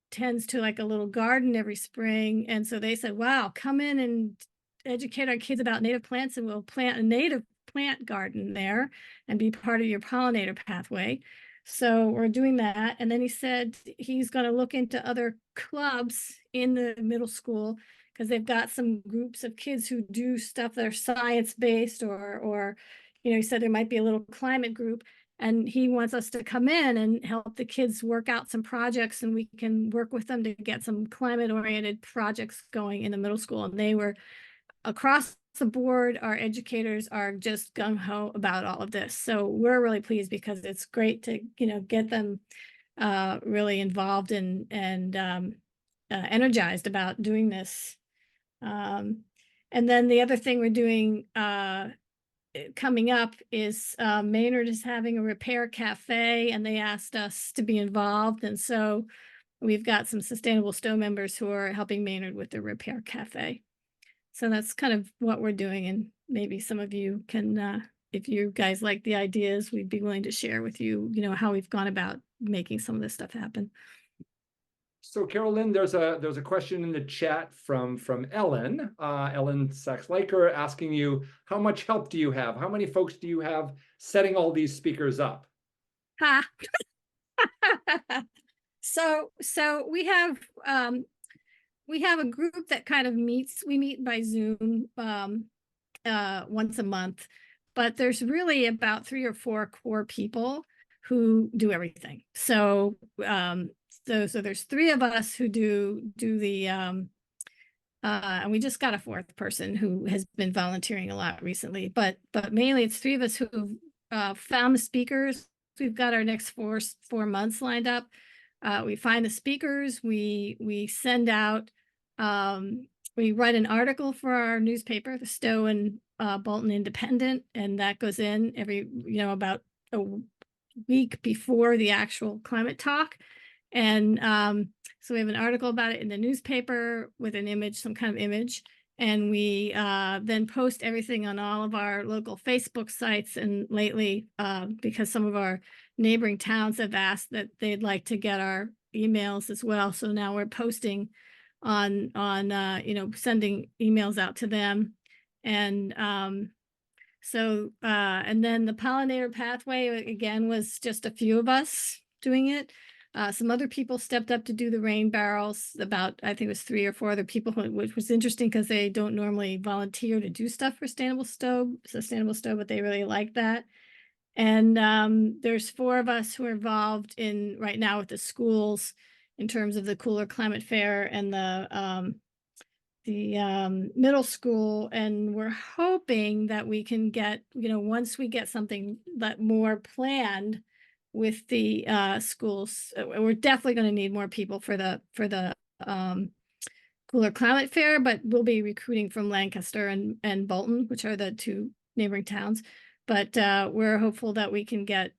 tends to like a little garden every spring. And so they said, wow, come in and educate our kids about native plants, and we'll plant a native plant garden there and be part of your pollinator pathway. So we're doing that. And then he said he's going to look into other clubs in the middle school, because they've got some groups of kids who do stuff that are science-based, or he said there might be a little climate group, and he wants us to come in and help the kids work out some projects, and we can work with them to get some climate-oriented projects going in the middle school. And they were across the board, our educators are just gung-ho about all of this. So we're really pleased, because it's great to, get them really involved and energized about doing this. And then the other thing we're doing coming up is Maynard is having a repair cafe, and they asked us to be involved. And so we've got some Sustainable Stowe members who are helping Maynard with the repair cafe. So that's kind of what we're doing, and maybe some of you can, if you guys like the ideas, we'd be willing to share with you, how we've gone about making some of this stuff happen. So Carol Lynn, there's a question in the chat from Ellen, Ellen Sachs-Laker, asking you, how much help do you have? How many folks do you have setting all these speakers up? Ha! So we have a group that kind of meets. We meet by Zoom once a month, but there's really about 3 or 4 core people who do everything. So so there's 3 of us who do the and we just got a 4th person who has been volunteering a lot recently, but mainly it's 3 of us who found the speakers. We've got our next 4 months lined up. We find the speakers, we send out, we write an article for our newspaper, the Stowe and Bolton Independent, and that goes in every, about a week before the actual climate talk. And so we have an article about it in the newspaper with an image, some kind of image. And we then post everything on all of our local Facebook sites. And lately, because some of our neighboring towns have asked that they'd like to get our emails as well. So now we're posting on sending emails out to them. And and then the pollinator pathway, again, was just a few of us doing it. Some other people stepped up to do the rain barrels, about, I think it was 3 or 4 other people, which was interesting because they don't normally volunteer to do stuff for Sustainable Stowe, but they really like that. And there's 4 of us who are involved in right now with the schools in terms of the Cooler Climate Fair and the middle school. And we're hoping that we can get, once we get something that more planned with the schools, we're definitely going to need more people for the Cooler Climate Fair, but we'll be recruiting from Lancaster and Bolton, which are the 2 neighboring towns. But we're hopeful that we can get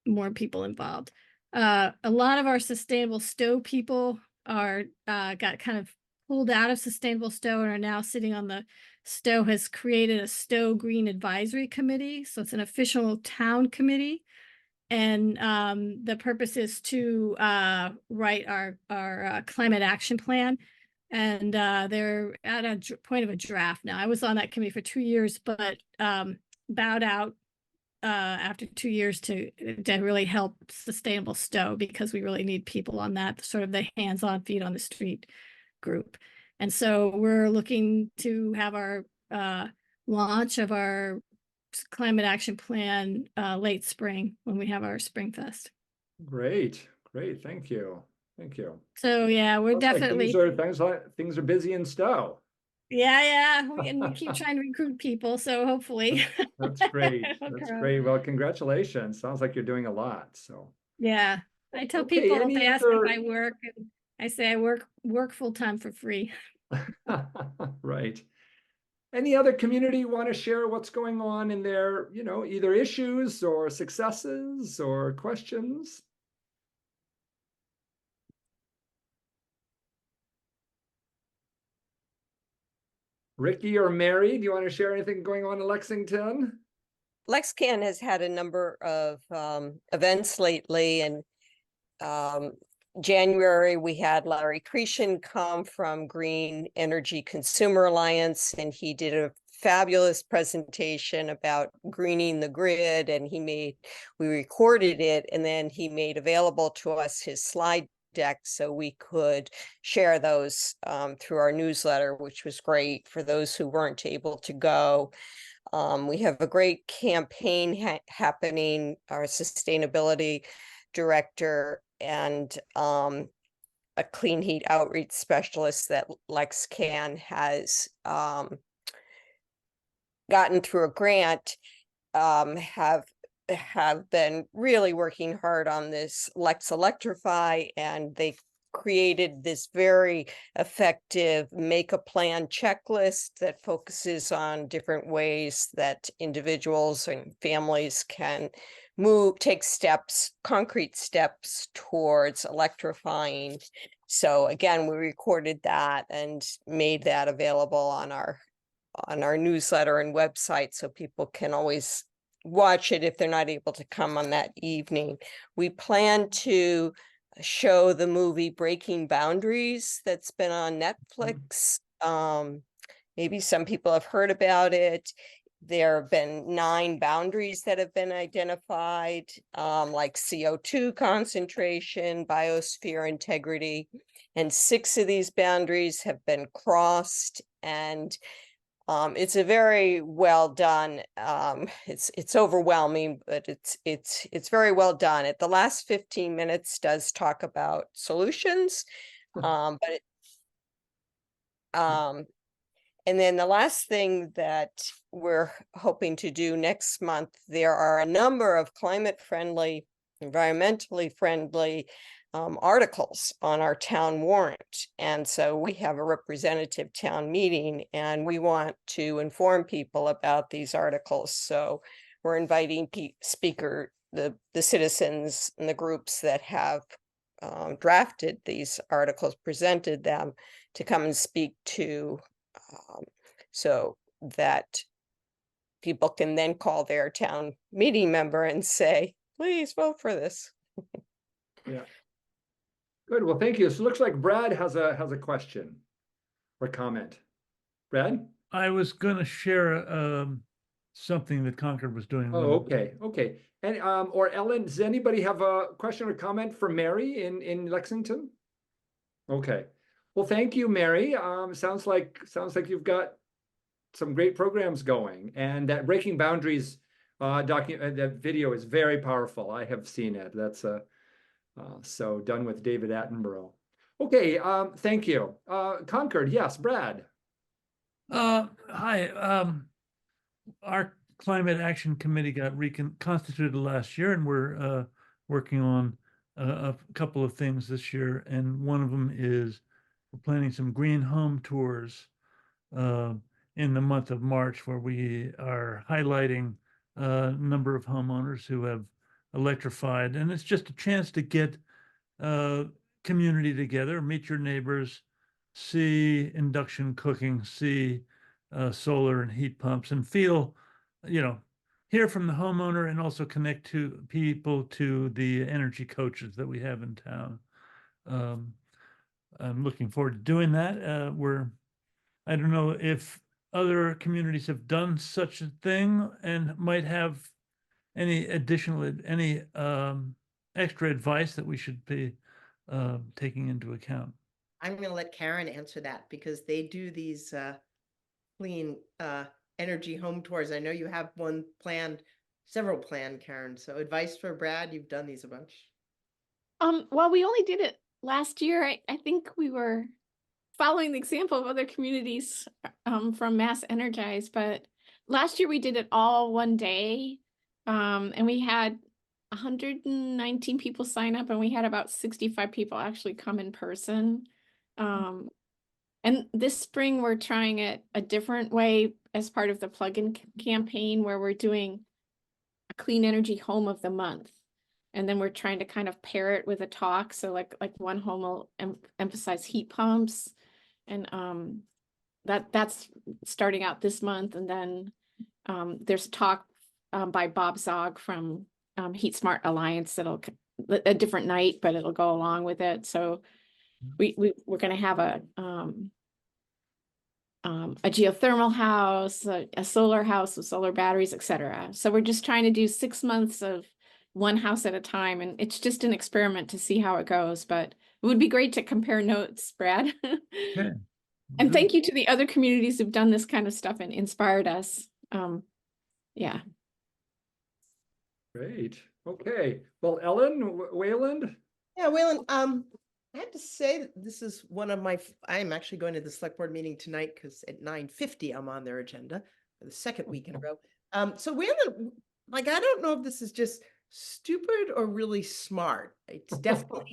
more people involved. A lot of our Sustainable Stowe people are got kind of pulled out of Sustainable Stowe and are now sitting on the Stowe has created a Stowe Green Advisory Committee. So it's an official town committee. And the purpose is to write our climate action plan. And they're at a point of a draft now. I was on that committee for 2 years, but bowed out after 2 years to really help Sustainable Stowe, because we really need people on that, sort of the hands-on, feet on the street group. And so we're looking to have our launch of our climate action plan late spring when we have our Spring Fest. Great. Thank you. So yeah, we're definitely things are busy in Stowe. Yeah. And we keep trying to recruit people, so hopefully. That's great. That's great. Well, congratulations. Sounds like you're doing a lot. So yeah, I tell people if they ask me if I work, and I say I work full time for free. Right. Any other community want to share what's going on in their, either issues or successes or questions? Ricky or Mary, do you want to share anything going on in Lexington? LexCan has had a number of events lately, and January, we had Larry Cretion come from Green Energy Consumer Alliance, and he did a fabulous presentation about greening the grid, and we recorded it, and then he made available to us his slide deck so we could share those through our newsletter, which was great for those who weren't able to go. We have a great campaign happening. Our sustainability director and a clean heat outreach specialist that LexCan has gotten through a grant have been really working hard on this Lex Electrify, and they created this very effective make a plan checklist that focuses on different ways that individuals and families can take concrete steps towards electrifying. So again, we recorded that and made that available on our newsletter and website, so people can always watch it if they're not able to come on that evening. We plan to show the movie Breaking Boundaries that's been on Netflix. Maybe some people have heard about it. There have been 9 boundaries that have been identified, like CO2 concentration, biosphere integrity, and 6 of these boundaries have been crossed. And it's a very well done. It's overwhelming, but it's very well done. At the last 15 minutes does talk about solutions, but and then the last thing that we're hoping to do next month, there are a number of climate friendly, environmentally friendly articles on our town warrant. And so we have a representative town meeting and we want to inform people about these articles. So we're inviting the citizens and the groups that have drafted these articles, presented them, to come and speak to, so that people can then call their town meeting member and say, please vote for this. Yeah. Good. Well, thank you. So it looks like Brad has a question or comment. Brad? I was going to share something that Concord was doing. Oh, okay. Okay. And or Ellen, does anybody have a question or comment for Mary in Lexington? Okay. Well, thank you, Mary. Sounds like you've got some great programs going, and that Breaking Boundaries that video is very powerful. I have seen it. That's so done with David Attenborough. Okay, thank you. Concord, yes, Brad. Hi. Our Climate Action Committee got reconstituted last year, and we're working on a couple of things this year. And one of them is we're planning some green home tours in the month of March, where we are highlighting a number of homeowners who have electrified. And it's just a chance to get community together, meet your neighbors, see induction cooking, see solar and heat pumps, and feel, hear from the homeowner, and also connect to people, to the energy coaches that we have in town. I'm looking forward to doing that. I don't know if other communities have done such a thing and might have any extra advice that we should be taking into account. I'm going to let Karen answer that, because they do these clean energy home tours. I know you have several planned, Karen. So advice for Brad, you've done these a bunch. Well, we only did it last year. I think we were following the example of other communities from MassEnergize, but last year we did it all one day, and we had 119 people sign up, and we had about 65 people actually come in person. And this spring we're trying it a different way as part of the plug-in campaign, where we're doing a clean energy home of the month. And then we're trying to kind of pair it with a talk. So like one home will emphasize heat pumps, and that's starting out this month. And then there's a talk by Bob Zog from Heat Smart Alliance that'll a different night, but it'll go along with it. So we're going to have a geothermal house, a solar house with solar batteries, etc. So we're just trying to do 6 months of one house at a time, and it's just an experiment to see how it goes. But it would be great to compare notes, Brad. Okay. And thank you to the other communities who've done this kind of stuff and inspired us. Yeah. Great. Okay. Well, Ellen, Wayland. Yeah, Wayland. I have to say that this is one of I am actually going to the select board meeting tonight, because at 9:50 I'm on their agenda for the second week in a row. So Wayland, I don't know if this is just stupid or really smart. It's definitely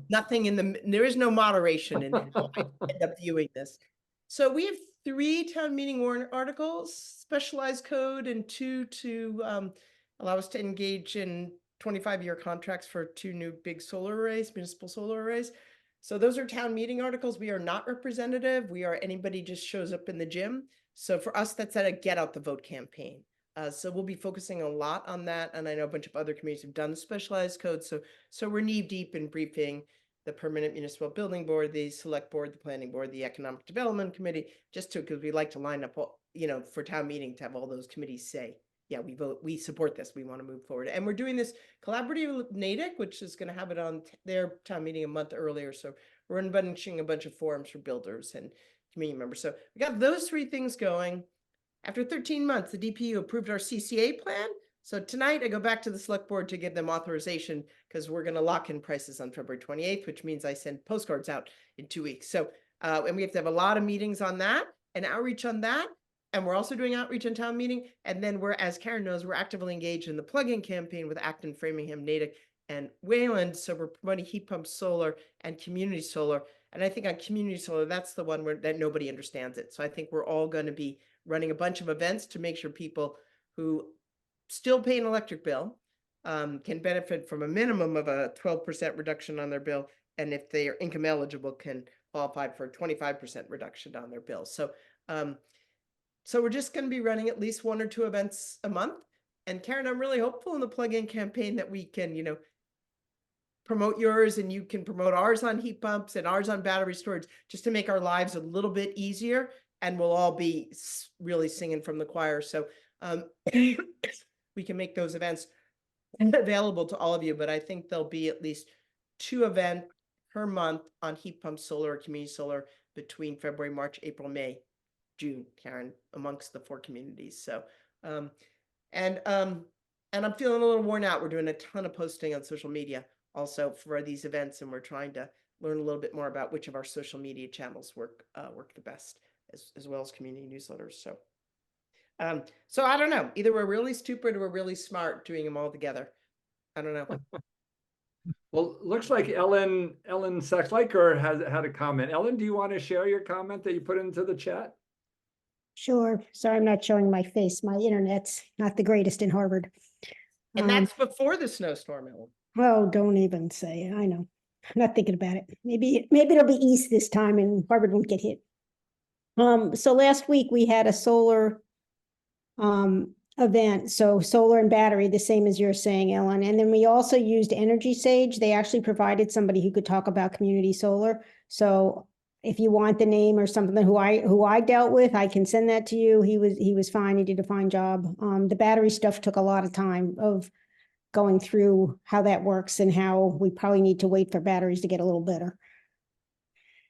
nothing there is no moderation in how I end up viewing this. So we have 3 town meeting warrant articles, specialized code, and 2 to allow us to engage in 25-year contracts for 2 new big solar arrays, municipal solar arrays. So those are town meeting articles. We are not representative. We are anybody just shows up in the gym. So for us, that's at a get out the vote campaign. So we'll be focusing a lot on that. And I know a bunch of other communities have done the specialized code. So we're knee deep in briefing the Permanent Municipal Building Board, the Select Board, the Planning Board, the Economic Development Committee, just because we like to line up for town meeting to have all those committees say, yeah, we support this, we want to move forward. And we're doing this collaborative with Natick, which is going to have it on their town meeting a month earlier. So we're bunching a bunch of forums for builders and community members. So we got those 3 things going. After 13 months, the DPU approved our CCA plan. So tonight I go back to the select board to give them authorization because we're going to lock in prices on February 28th, which means I send postcards out in 2 weeks. So, and we have to have a lot of meetings on that and outreach on that. And we're also doing outreach on town meeting. And then as Karen knows, we're actively engaged in the plug-in campaign with Acton, Framingham, Natick, and Wayland. So we're promoting heat pump solar and community solar. And I think on community solar, that's the one that nobody understands it. So I think we're all going to be running a bunch of events to make sure people who still pay an electric bill can benefit from a minimum of a 12% reduction on their bill. And if they are income eligible, can qualify for a 25% reduction on their bill. So, so we're just going to be running at least 1 or 2 events a month. And Karen, I'm really hopeful in the plug-in campaign that we can, promote yours and you can promote ours on heat pumps and ours on battery storage, just to make our lives a little bit easier. And we'll all be really singing from the choir. So we can make those events available to all of you. But I think there'll be at least 2 events per month on heat pump solar or community solar between February, March, April, May, June, Karen, amongst the 4 communities. So, and I'm feeling a little worn out. We're doing a ton of posting on social media also for these events. And we're trying to learn a little bit more about which of our social media channels work the best, as well as community newsletters. So, so I don't know, either we're really stupid or we're really smart doing them all together. I don't know. Well, looks like Ellen Sachs-Leiker has had a comment. Ellen, do you want to share your comment that you put into the chat? Sure. Sorry, I'm not showing my face. My internet's not the greatest in Harvard. And that's before the snowstorm, Ellen. Oh, don't even say it. I know. I'm not thinking about it. Maybe it'll be east this time and Harvard won't get hit. So last week we had a solar event. So solar and battery, the same as you're saying, Ellen. And then we also used EnergySage. They actually provided somebody who could talk about community solar. So if you want the name or something who I dealt with, I can send that to you. He was fine. He did a fine job. The battery stuff took a lot of time of going through how that works and how we probably need to wait for batteries to get a little better.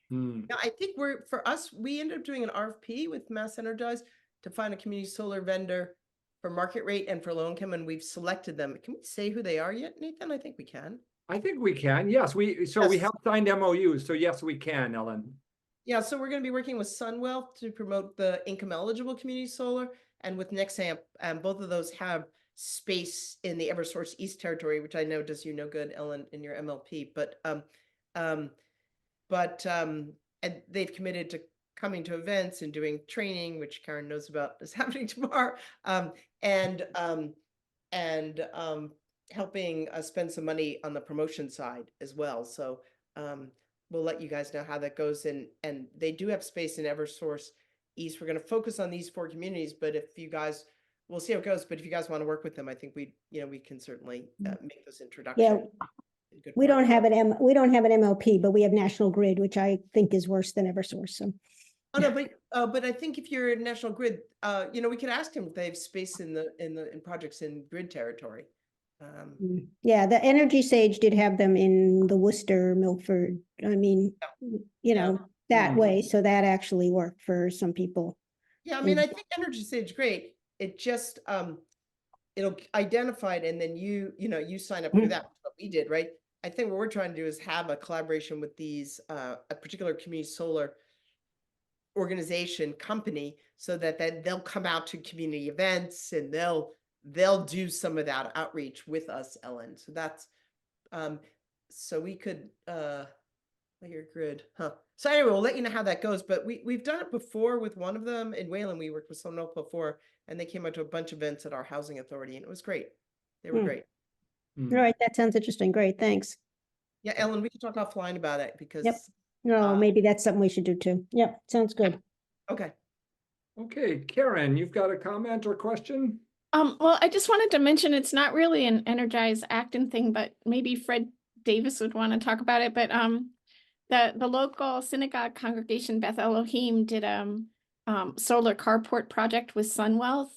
Yeah, I think we ended up doing an RFP with MassEnergize to find a community solar vendor for market rate and for low income, and we've selected them. Can we say who they are yet, Nathan? I think we can. I think we can. Yes, we have signed MOUs. So yes, we can, Ellen. Yeah, so we're going to be working with Sunwealth to promote the income eligible community solar, and with Nexamp, both of those have space in the Eversource East territory, which I know does you no good, Ellen, in your MLP. And they've committed to coming to events and doing training, which Karen knows about is happening tomorrow, and helping us spend some money on the promotion side as well. So we'll let you guys know how that goes. And they do have space in Eversource East. We're going to focus on these 4 communities, but if you guys, we'll see how it goes. But if you guys want to work with them, I think we can certainly make those introductions. Yeah. We don't have an MLP, but we have National Grid, which I think is worse than Eversource. So. Oh no, but I think if you're National Grid, we could ask them if they have space in projects in grid territory. Yeah, the EnergySage did have them in the Worcester, Milford. I mean, that way. So that actually worked for some people. Yeah, I mean, I think EnergySage is great. It just it'll identify it, and then you sign up through that. What we did, right? I think what we're trying to do is have a collaboration with these a particular community solar organization company, so that they'll come out to community events and they'll do some of that outreach with us, Ellen. So that's so we could your grid, huh? So anyway, we'll let you know how that goes. But we've done it before with one of them in Wayland. We worked with Sunwealth before, and they came out to a bunch of events at our housing authority, and it was great. They were great. All right, that sounds interesting. Great, thanks. Yeah, Ellen, we can talk offline about it because. Yep. No, maybe that's something we should do too. Yep, sounds good. Okay. Okay, Karen, you've got a comment or question? Well, I just wanted to mention it's not really an Energize Acton thing, but maybe Fred Davis would want to talk about it. But the local synagogue congregation Beth Elohim did a solar carport project with SunWealth.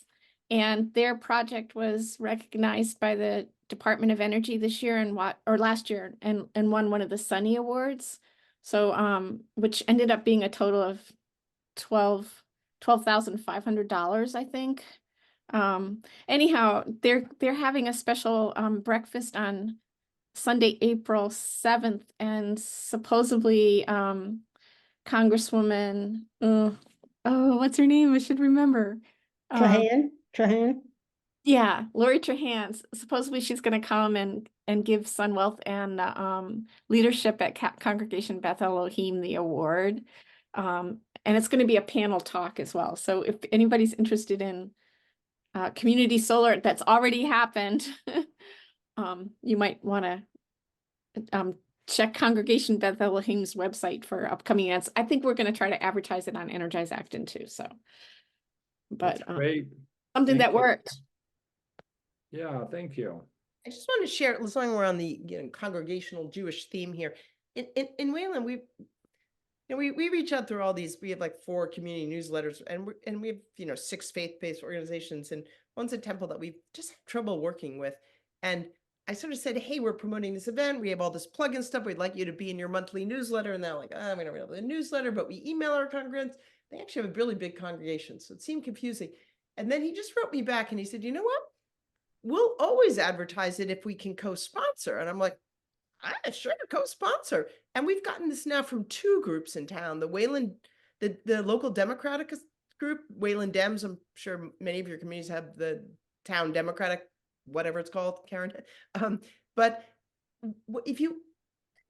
And their project was recognized by the Department of Energy this year and last year and won one of the Sunny Awards. So which ended up being a total of $12,500, I think. Anyhow, they're having a special breakfast on Sunday, April 7th, and supposedly Congresswoman, what's her name? I should remember. Trahan. Yeah, Lori Trahan. Supposedly she's going to come and give SunWealth and leadership at Congregation Beth Elohim the award. And it's going to be a panel talk as well. So if anybody's interested in community solar that's already happened, you might want to check Congregation Beth Elohim's website for upcoming events. I think we're going to try to advertise it on Energize Acton too. So, but great. Something that worked. Yeah, thank you. I just want to share, as long as we're on the congregational Jewish theme here. In Wayland, we reach out through all these. We have like 4 community newsletters, and we have 6 faith-based organizations, and one's a temple that we've just had trouble working with. And I sort of said, hey, we're promoting this event. We have all this plug-in stuff. We'd like you to be in your monthly newsletter. And they're like, oh, we don't have the newsletter, but we email our congregants. They actually have a really big congregation, so it seemed confusing. And then he just wrote me back and he said, you know what? We'll always advertise it if we can co-sponsor. And I'm like, sure, co-sponsor. And we've gotten this now from 2 groups in town. The Wayland, the local Democratic group, Wayland Dems. I'm sure many of your communities have the town Democratic, whatever it's called, Karen. But if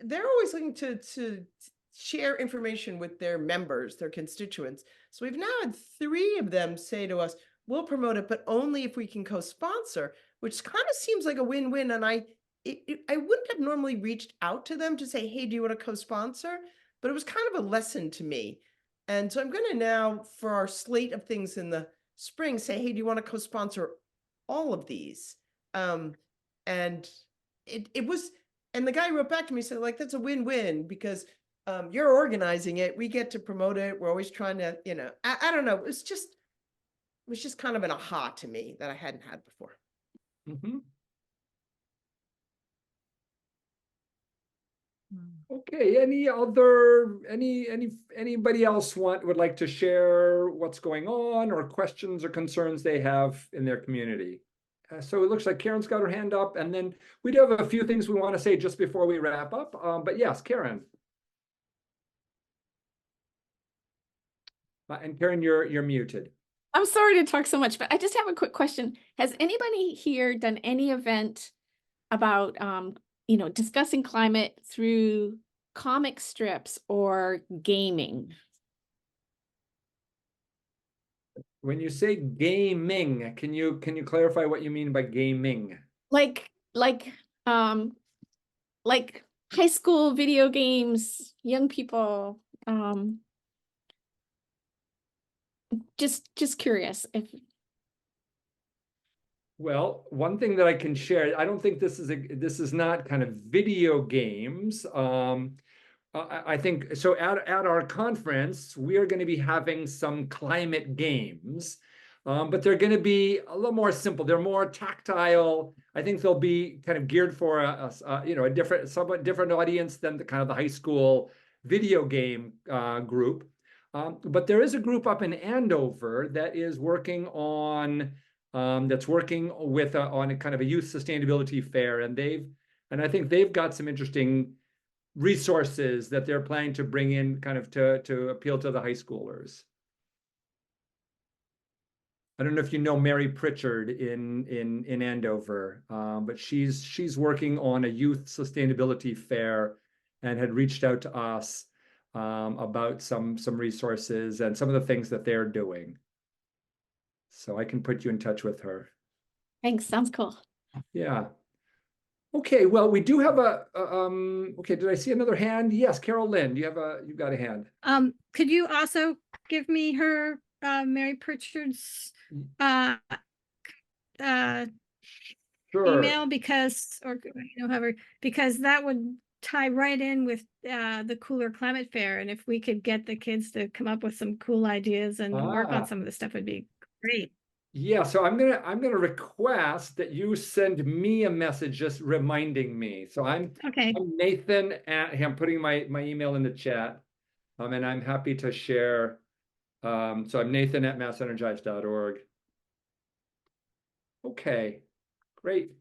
they're always looking to share information with their members, their constituents. So we've now had 3 of them say to us, we'll promote it, but only if we can co-sponsor, which kind of seems like a win-win. And I wouldn't have normally reached out to them to say, hey, do you want to co-sponsor? But it was kind of a lesson to me. And so I'm going to now, for our slate of things in the spring, say, hey, do you want to co-sponsor all of these? And it was, and the guy wrote back to me, said, like, that's a win-win because you're organizing it. We get to promote it. We're always trying to, I don't know. It was just kind of an aha to me that I hadn't had before. Mm-hmm. Okay, anybody else would like to share what's going on or questions or concerns they have in their community? So it looks like Karen's got her hand up, and then we do have a few things we want to say just before we wrap up. But yes, Karen. And Karen, you're muted. I'm sorry to talk so much, but I just have a quick question. Has anybody here done any event about, discussing climate through comic strips or gaming? When you say gaming, can you clarify what you mean by gaming? Like high school video games, young people, just curious if. Well, one thing that I can share, I don't think this is not kind of video games. I think so. At our conference, we are going to be having some climate games, but they're going to be a little more simple. They're more tactile. I think they'll be kind of geared for a somewhat different audience than the kind of the high school video game group. But there is a group up in Andover that is working on that's working with on a kind of a youth sustainability fair, and I think they've got some interesting resources that they're planning to bring in kind of to appeal to the high schoolers. I don't know if you know Mary Pritchard in Andover, but she's working on a youth sustainability fair and had reached out to us about some resources and some of the things that they're doing. So I can put you in touch with her. Thanks, sounds cool. Yeah. Okay, well, we do have okay, did I see another hand? Yes, Carol Lynn, you've got a hand. Could you also give me her Mary Pritchard's Sure. email, because however, because that would tie right in with the Cooler Climate Fair. And if we could get the kids to come up with some cool ideas and work Ah. on some of this stuff would be great. Yeah, so I'm gonna request that you send me a message just reminding me. So I'm Nathan I'm putting my email in the chat. And I'm happy to share. So I'm Nathan at MassEnergize.org. Okay, great.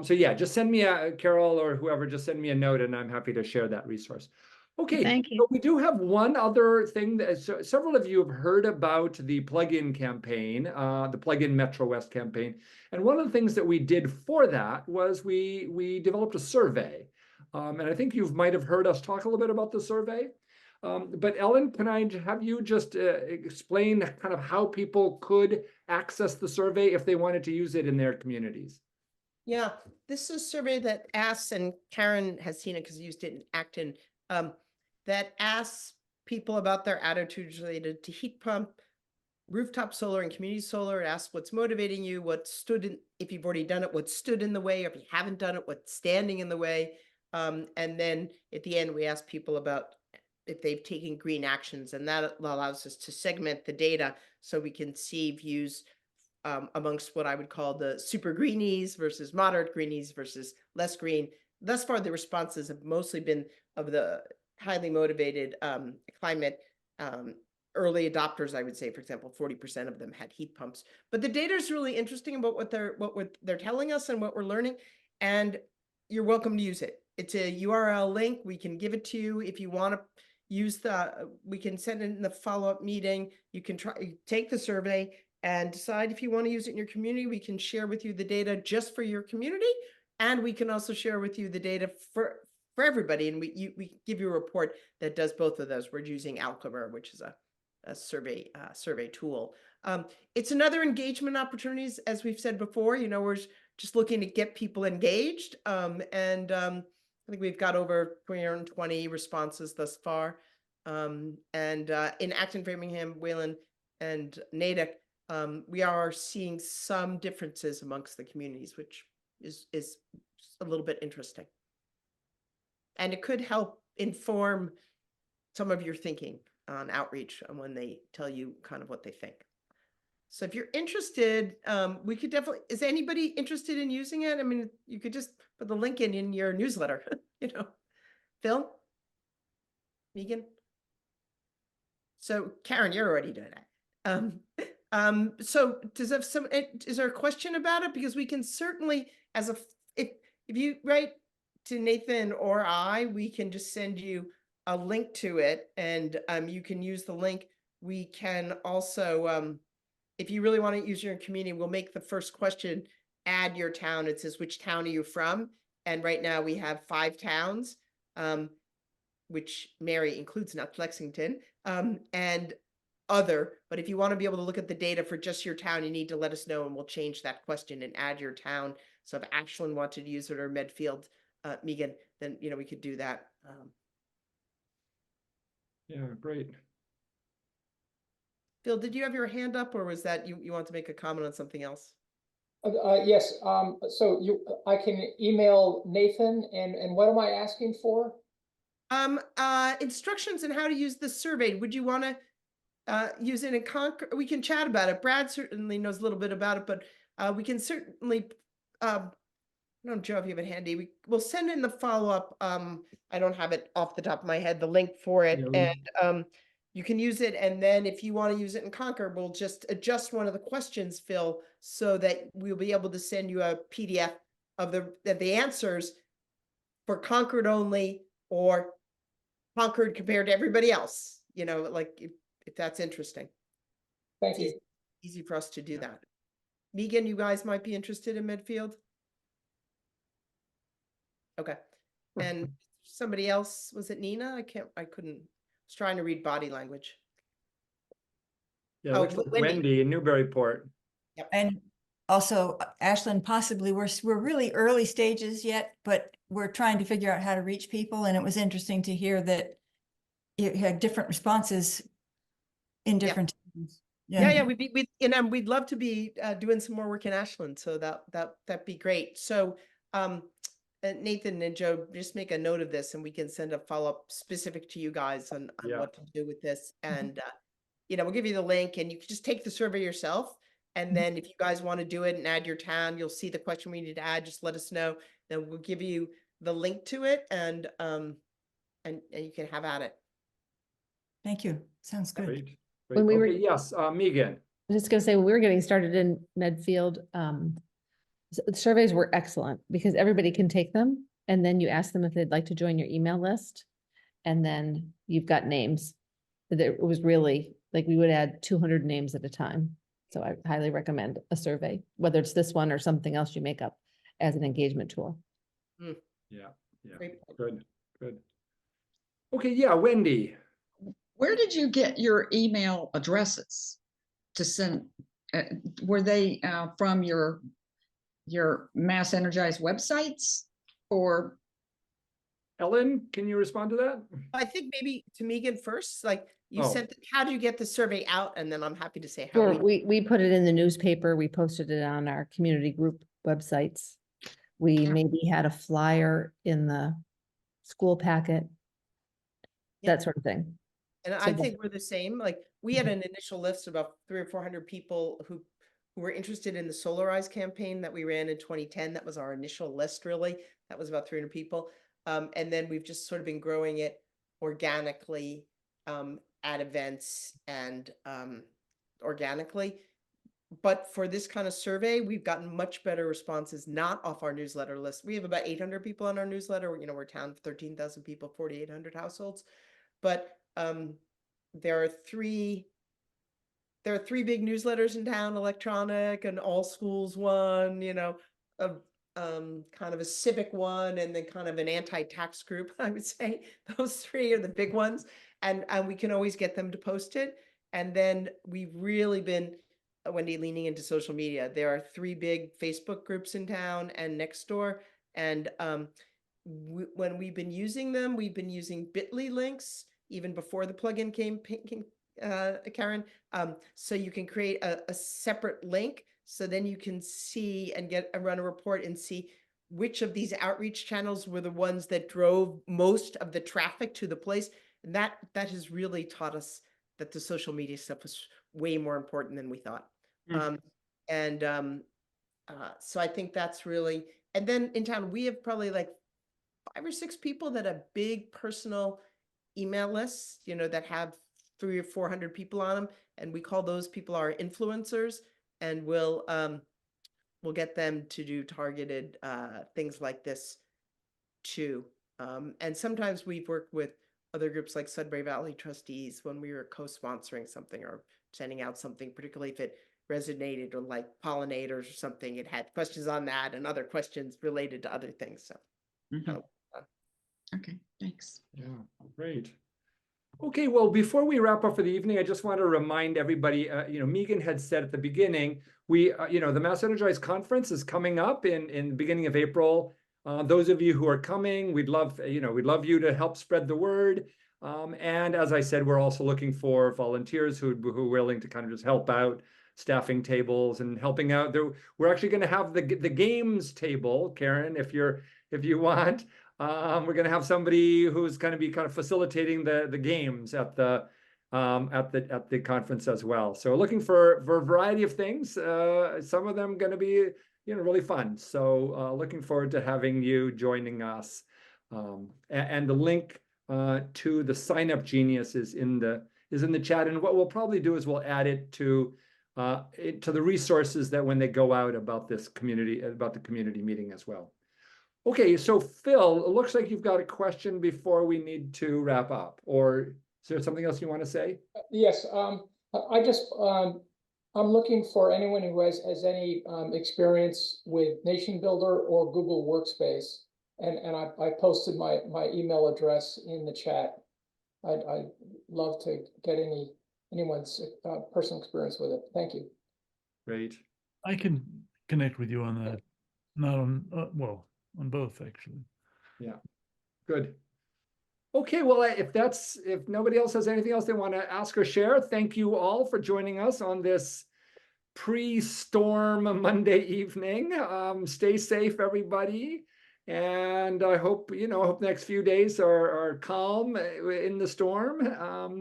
So yeah, just send me Carol or whoever, just send me a note and I'm happy to share that resource. Okay, Thank you. so we do have one other thing that several of you have heard about the plug-in campaign, the plug-in Metro West campaign. And one of the things that we did for that was we developed a survey. And I think you might have heard us talk a little bit about the survey. But Ellen, can I have you just explain kind of how people could access the survey if they wanted to use it in their communities? Yeah, this is a survey that asks, and Karen has seen it because used it in Acton, that asks people about their attitudes related to heat pump, rooftop solar, and community solar. It asks what's motivating you, what stood in, if you've already done it, what stood in the way, or if you haven't done it, what's standing in the way. And then at the end, we ask people about if they've taken green actions, and that allows us to segment the data so we can see views amongst what I would call the super greenies versus moderate greenies versus less green. Thus far, the responses have mostly been of the highly motivated climate early adopters. I would say, for example, 40% of them had heat pumps. But the data is really interesting about what they're telling us and what we're learning. And you're welcome to use it. It's a URL link. We can give it to you if you want to use we can send it in the follow-up meeting. You can take the survey and decide if you want to use it in your community. We can share with you the data just for your community. And we can also share with you the data for everybody. And we give you a report that does both of those. We're using Alchemy, which is a survey tool. It's another engagement opportunities, as we've said before. We're just looking to get people engaged. I think we've got over 320 responses thus far. In Acton, Framingham, Wayland, and Natick, we are seeing some differences amongst the communities, which is a little bit interesting. And it could help inform some of your thinking on outreach and when they tell you kind of what they think. So if you're interested, we could definitely, is anybody interested in using it? I mean, you could just put the link in your newsletter, Phil? Megan? So Karen, you're already doing that. So is there a question about it? Because we can certainly, if you write to Nathan or we can just send you a link to it, and you can use the link. We can also, if you really want to use your community, we'll make the first question, add your town. It says, which town are you from? And right now we have 5 towns, which Mary includes, not Lexington, and other. But if you want to be able to look at the data for just your town, you need to let us know and we'll change that question and add your town. So if Ashland wanted to use it, or Medfield, Megan, then we could do that. Yeah, great. Phil, did you have your hand up, or was that you want to make a comment on something else? Yes. So I can email Nathan, and what am I asking for? Instructions on how to use the survey. Would you want to use it in Concord? We can chat about it. Brad certainly knows a little bit about it, but we can certainly. I don't know, Joe, if you have it handy. We'll send in the follow-up. I don't have it off the top of my head, the link for it. Yeah, and you can use it. And then if you want to use it in Concord, we'll just adjust one of the questions, Phil, so that we'll be able to send you a PDF of the answers for Concord only, or Concord compared to everybody else, like if that's interesting. Thank you. Easy for us to do that. Megan, you guys might be interested in Medfield. Okay. And somebody else, was it Nina? I couldn't, I was trying to read body language. Yeah, looks like Wendy in Newburyport. Yep. And also Ashland, possibly. We're really early stages yet, but we're trying to figure out how to reach people. And it was interesting to hear that you had different responses in different times. Yeah, we'd love to be doing some more work in Ashland. So that'd be great. So Nathan and Joe, just make a note of this and we can send a follow-up specific to you guys on Yeah. what to do with this. And, we'll give you the link and you can just take the survey yourself. And then if you guys want to do it and add your town, you'll see the question we need to add, just let us know. Then we'll give you the link to it and you can have at it. Thank you. Sounds good. Great. When we were- Okay, yes, Megan. I was just gonna say, when we were getting started in Medfield, the surveys were excellent because everybody can take them. And then you ask them if they'd like to join your email list. And then you've got names. It was really, like, we would add 200 names at a time. So I highly recommend a survey, whether it's this one or something else you make up as an engagement tool. Yeah, Great. good. Okay, yeah, Wendy. Where did you get your email addresses to send? Were they from your MassEnergize websites or? Ellen, can you respond to that? I think maybe to Megan first, like you Oh. sent, how did you get the survey out? And then I'm happy to say how Sure, we put it in the newspaper, we posted it on our community group websites. We maybe had a flyer in the school packet. That sort of thing. And So I the- think we're the same. Like we had an initial list of about 300 or 400 people who were interested in the Solarize campaign that we ran in 2010. That was our initial list, really. That was about 300 people. And then we've just sort of been growing it organically at events and organically. But for this kind of survey, we've gotten much better responses, not off our newsletter list. We have about 800 people on our newsletter. We're a town of 13,000 people, 4,800 households. But there are three big newsletters in town: electronic, an all schools one, kind of a civic one, and then kind of an anti-tax group. I would say those three are the big ones, and we can always get them to post it. And then we've really been, Wendy, leaning into social media. There are 3 big Facebook groups in town and next door, and when we've been using them, we've been using bit.ly links even before the plugin came, Karen. So you can create a separate link, so then you can see and run a report and see which of these outreach channels were the ones that drove most of the traffic to the place. And that has really taught us that the social media stuff was way more important than we thought. So I think that's really, and then in town, we have probably like 5 or 6 people that have big personal email lists, that have 300 or 400 people on them. And we call those people our influencers, and we'll get them to do targeted things like this too. And sometimes we've worked with other groups like Sudbury Valley Trustees when we were co-sponsoring something or sending out something, particularly if it resonated, or like pollinators or something, it had questions on that and other questions related to other things. So okay, thanks. Yeah, great. Okay, well, before we wrap up for the evening, I just want to remind everybody, Megan had said at the beginning, the MassEnergize conference is coming up in the beginning of April. Those of you who are coming, we'd love you to help spread the word. And as I said, we're also looking for volunteers who are willing to kind of just help out, staffing tables and helping out. We're actually going to have the games table, Karen, if you want. We're going to have somebody who's going to be kind of facilitating the games at the conference as well. So looking for a variety of things. Some of them going to be really fun. So looking forward to having you joining us. And the link to the Sign Up Genius is in the chat. And what we'll probably do is we'll add it to the resources that when they go out about the community meeting as well. Okay, so Phil, it looks like you've got a question before we need to wrap up, or is there something else you want to say? Yes, I just, I'm looking for anyone who has any experience with Nation Builder or Google Workspace. And I posted my email address in the chat. I'd love to get anyone's personal experience with it. Thank you. Great. I can connect with you on that. Not on, on both, actually. Yeah, good. Okay, well, if nobody else has anything else they want to ask or share, thank you all for joining us on this pre-storm Monday evening. Stay safe, everybody. And I hope, I hope the next few days are calm in the storm,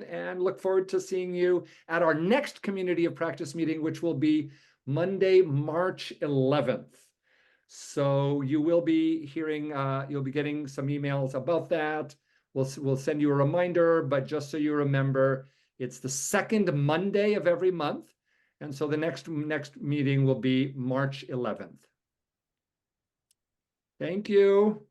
and look forward to seeing you at our next Community of Practice meeting, which will be Monday, March 11th. So you will be hearing, you'll be getting some emails about that. We'll send you a reminder, but just so you remember, it's the second Monday of every month. And so the next meeting will be March 11th. Thank you.